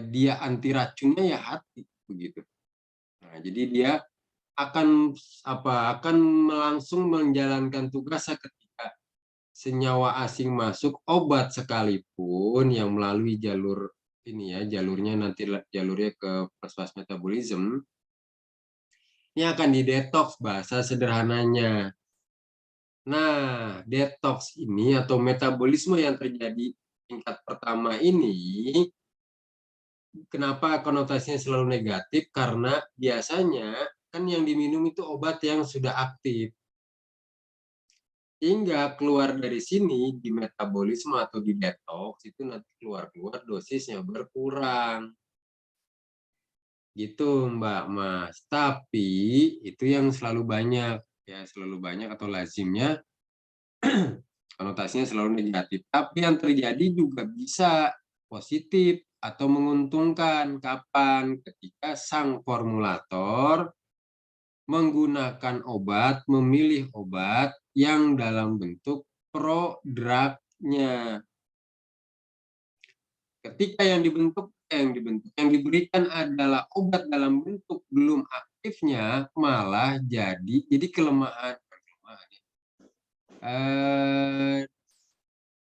dia anti racunnya ya hati begitu. Nah, jadi dia akan langsung menjalankan tugas ketika senyawa asing masuk, obat sekalipun yang melalui jalur ini ya, jalurnya ke proses metabolism, ini akan didetoks bahasa sederhananya. Nah, detox ini atau metabolisme yang terjadi tingkat pertama ini, kenapa konotasinya selalu negatif? Karena biasanya kan yang diminum itu obat yang sudah aktif. Hingga keluar dari sini di metabolisme atau di detox itu nanti keluar dosisnya berkurang. Gitu Mbak Mas. Tapi itu yang selalu banyak ya, selalu banyak atau lazimnya konotasinya selalu negatif. Tapi yang terjadi juga bisa positif atau menguntungkan. Kapan? Ketika sang formulator menggunakan obat, memilih obat yang dalam bentuk prodrugnya. Ketika yang diberikan adalah obat dalam bentuk belum aktifnya, malah jadi kelemahan.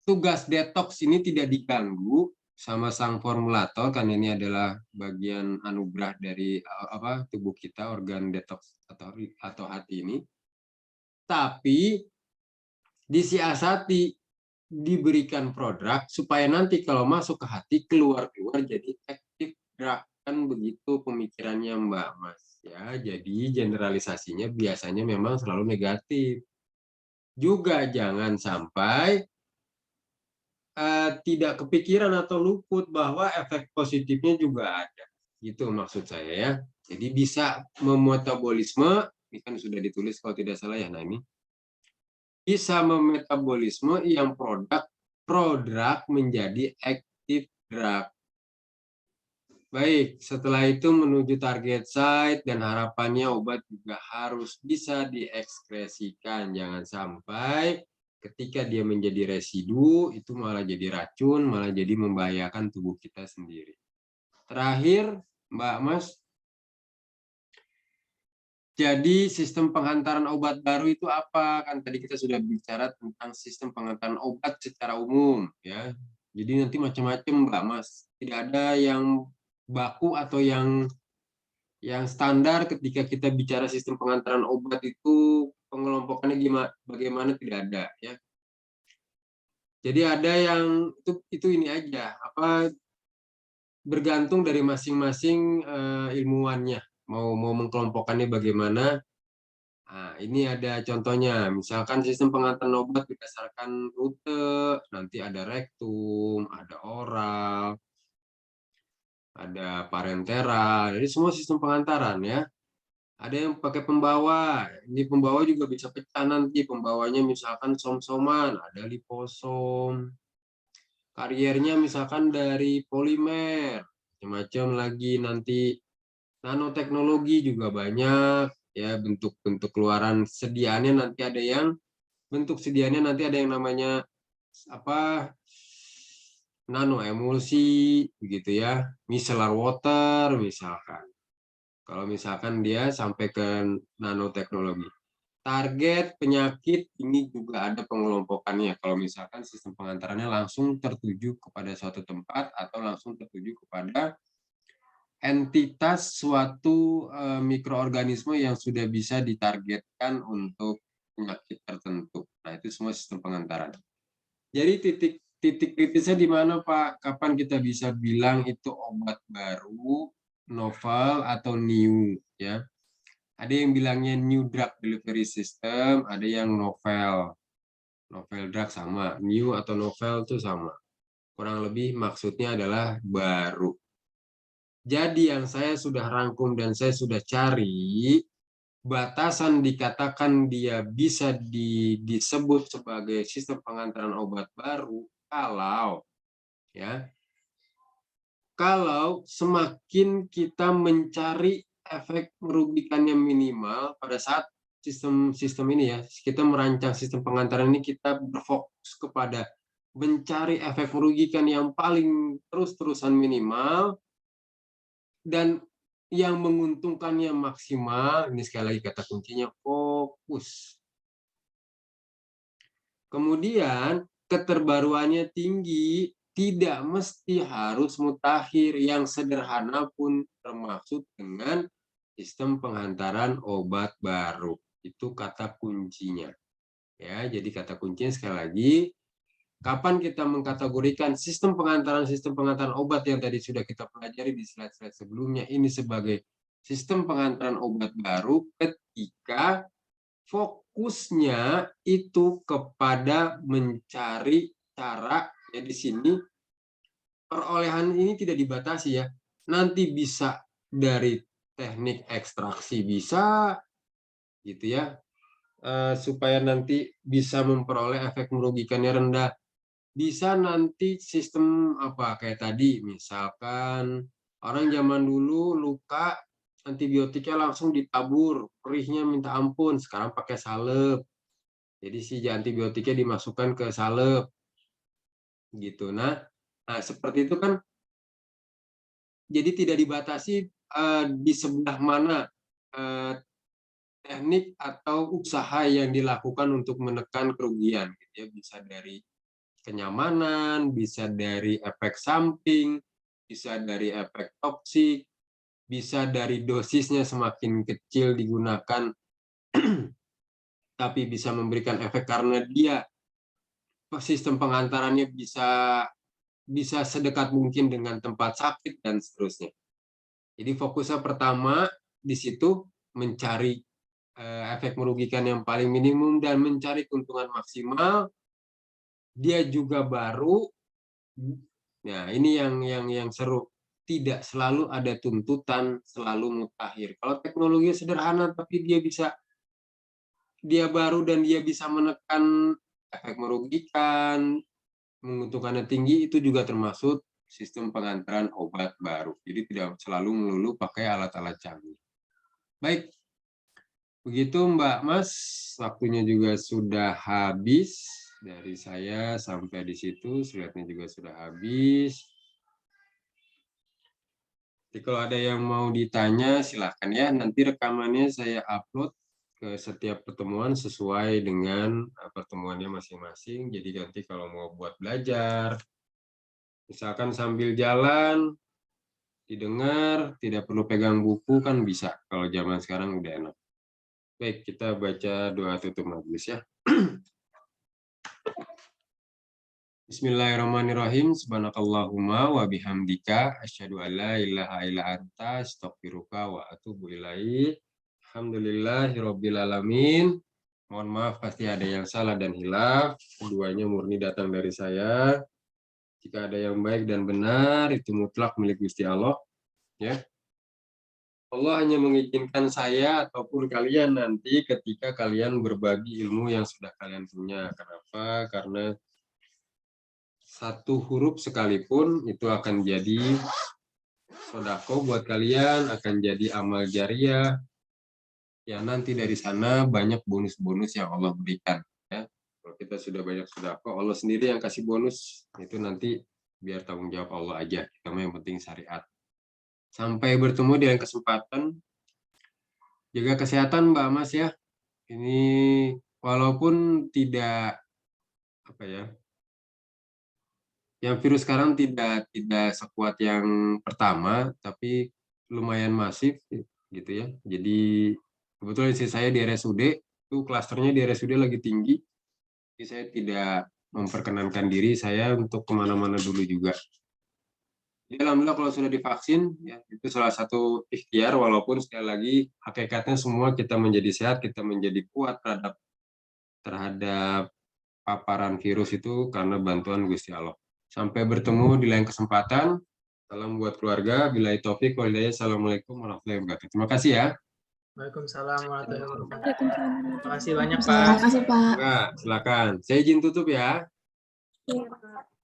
Tugas detox ini tidak diganggu sama sang formulator, kan ini adalah bagian anugerah dari tubuh kita, organ detox atau hati ini. Tapi disiasati, diberikan prodrug supaya nanti kalau masuk ke hati keluar jadi active drug, kan begitu pemikirannya Mbak Mas ya. Jadi generalisasinya biasanya memang selalu negatif. Juga jangan sampai tidak kepikiran atau luput bahwa efek positifnya juga ada. Gitu maksud saya ya. Jadi bisa memetabolisme, ini kan sudah ditulis kalau tidak salah ya. Nah ini bisa memetabolisme yang prodrug menjadi active drug. Baik, setelah itu menuju target site dan harapannya obat juga harus bisa diekskresikan. Jangan sampai ketika dia menjadi residu itu malah jadi racun, malah jadi membahayakan tubuh kita sendiri. Terakhir, Mbak Mas, jadi sistem penghantaran obat baru itu apa? Kan tadi kita sudah bicara tentang sistem penghantaran obat secara umum ya. Jadi nanti macam-macam Mbak Mas. Tidak ada yang baku atau yang standar ketika kita bicara sistem penghantaran obat itu pengelompokannya bagaimana tidak ada ya. Jadi ada yang itu ini aja bergantung dari masing-masing ilmuwannya. Mau mengkelompokkannya bagaimana. Nah, ini ada contohnya, misalkan sistem penghantaran obat berdasarkan rute, nanti ada rektum, ada oral, ada parenteral, jadi semua sistem penghantaran ya. Ada yang pakai pembawa, ini pembawa juga bisa pecah nanti, pembawanya misalkan som-soman, ada liposom, kariernya misalkan dari polimer, macam-macam lagi nanti. Nanoteknologi juga banyak ya, bentuk-bentuk keluaran sediaannya nanti ada yang namanya nano emulsi begitu ya, micellar water misalkan. Kalau misalkan dia sampai ke nanoteknologi. Target penyakit ini juga ada pengelompokannya. Kalau misalkan sistem pengantarannya langsung tertuju kepada suatu tempat atau langsung tertuju kepada entitas suatu mikroorganisme yang sudah bisa ditargetkan untuk penyakit tertentu. Nah, itu semua sistem pengantaran. Jadi titik kritisnya di mana Pak? Kapan kita bisa bilang itu obat baru, novel atau new ya? Ada yang bilangnya new drug delivery system, ada yang novel. Novel drug sama, new atau novel itu sama. Kurang lebih maksudnya adalah baru. Jadi yang saya sudah rangkum dan saya sudah cari, batasan dikatakan dia bisa disebut sebagai sistem pengantaran obat baru kalau semakin kita mencari efek merugikannya minimal pada saat sistem ini ya, kita merancang sistem pengantaran ini, kita berfokus kepada mencari efek merugikan yang paling terus-terusan minimal dan yang menguntungkannya maksimal. Ini sekali lagi kata kuncinya, fokus. Kemudian keterbaruannya tinggi, tidak mesti harus mutakhir, yang sederhana pun termasuk dengan sistem penghantaran obat baru. Itu kata kuncinya. Ya, jadi kata kuncinya sekali lagi, kapan kita mengkategorikan sistem penghantaran obat yang tadi sudah kita pelajari di slide-slide sebelumnya ini sebagai sistem penghantaran obat baru ketika fokusnya itu kepada mencari cara, ya di sini perolehan ini tidak dibatasi ya. Nanti bisa dari teknik ekstraksi bisa gitu ya. Supaya nanti bisa memperoleh efek merugikannya rendah. bisa nanti sistem apa kayak tadi, misalkan orang zaman dulu luka antibiotiknya langsung ditabur, perihnya minta ampun, sekarang pakai salep. Jadi si antibiotiknya dimasukkan ke salep gitu. Nah, seperti itu kan jadi tidak dibatasi di sebelah mana teknik atau usaha yang dilakukan untuk menekan kerugian gitu ya. Bisa dari kenyamanan, bisa dari efek samping, bisa dari efek toksik, bisa dari dosisnya semakin kecil digunakan tapi bisa memberikan efek karena dia sistem pengantarannya bisa sedekat mungkin dengan tempat sakit dan seterusnya. Jadi fokusnya pertama di situ mencari efek merugikan yang paling minimum dan mencari keuntungan maksimal. Dia juga baru. Nah, ini yang seru. Tidak selalu ada tuntutan, selalu mutakhir. Kalau teknologi sederhana tapi dia baru dan dia bisa menekan efek merugikan, menguntungkannya tinggi, itu juga termasuk sistem pengantaran obat baru. Jadi tidak selalu melulu pakai alat-alat canggih. Baik, begitu Mbak Mas, waktunya juga sudah habis. Dari saya sampai di situ, slide-nya juga sudah habis. Jadi kalau ada yang mau ditanya, silahkan ya. Nanti rekamannya saya upload ke setiap pertemuan sesuai dengan pertemuannya masing-masing. Jadi nanti kalau mau buat belajar, misalkan sambil jalan, didengar, tidak perlu pegang buku kan bisa. Kalau zaman sekarang udah enak. Baik, kita baca doa tutup majelis ya. Bismillahirrahmanirrahim. Subhanakallahumma wa bihamdika asyhadu an la ilaha illa anta astaghfiruka wa atubu ilaik. Alhamdulillahirabbil alamin. Mohon maaf pasti ada yang salah dan hilaf. Keduanya murni datang dari saya. Jika ada yang baik dan benar itu mutlak milik Gusti Allah, ya. Allah hanya mengizinkan saya ataupun kalian nanti ketika kalian berbagi ilmu yang sudah kalian punya. Kenapa? Karena satu huruf sekalipun itu akan jadi sodako buat kalian, akan jadi amal jariah. Ya nanti dari sana banyak bonus-bonus yang Allah berikan. Ya. Kalau kita sudah banyak sodako, Allah sendiri yang kasih bonus. Itu nanti biar tanggung jawab Allah aja. Kita yang penting syariat. Sampai bertemu di lain kesempatan. Jaga kesehatan Mbak Mas ya. Ini walaupun tidak apa ya, yang virus sekarang tidak sekuat yang pertama, tapi lumayan masif gitu ya. Jadi kebetulan istri saya di RSUD, itu klasternya di RSUD lagi tinggi. Jadi saya tidak memperkenankan diri saya untuk kemana-mana dulu juga. Jadi alhamdulillah kalau sudah divaksin, ya, itu salah satu ikhtiar, walaupun sekali lagi hakikatnya semua kita menjadi sehat, kita menjadi kuat terhadap paparan virus itu karena bantuan Gusti Allah. Sampai bertemu di lain kesempatan. Salam buat keluarga. Billahi taufik wal hidayah. Assalamualaikum warahmatullahi wabarakatuh. Terima kasih ya. Waalaikumsalam warahmatullahi wabarakatuh. Waalaikumsalam. Terima kasih banyak Pak. Terima kasih, Pak. Nah, silakan. Saya izin tutup ya. Iya, Pak.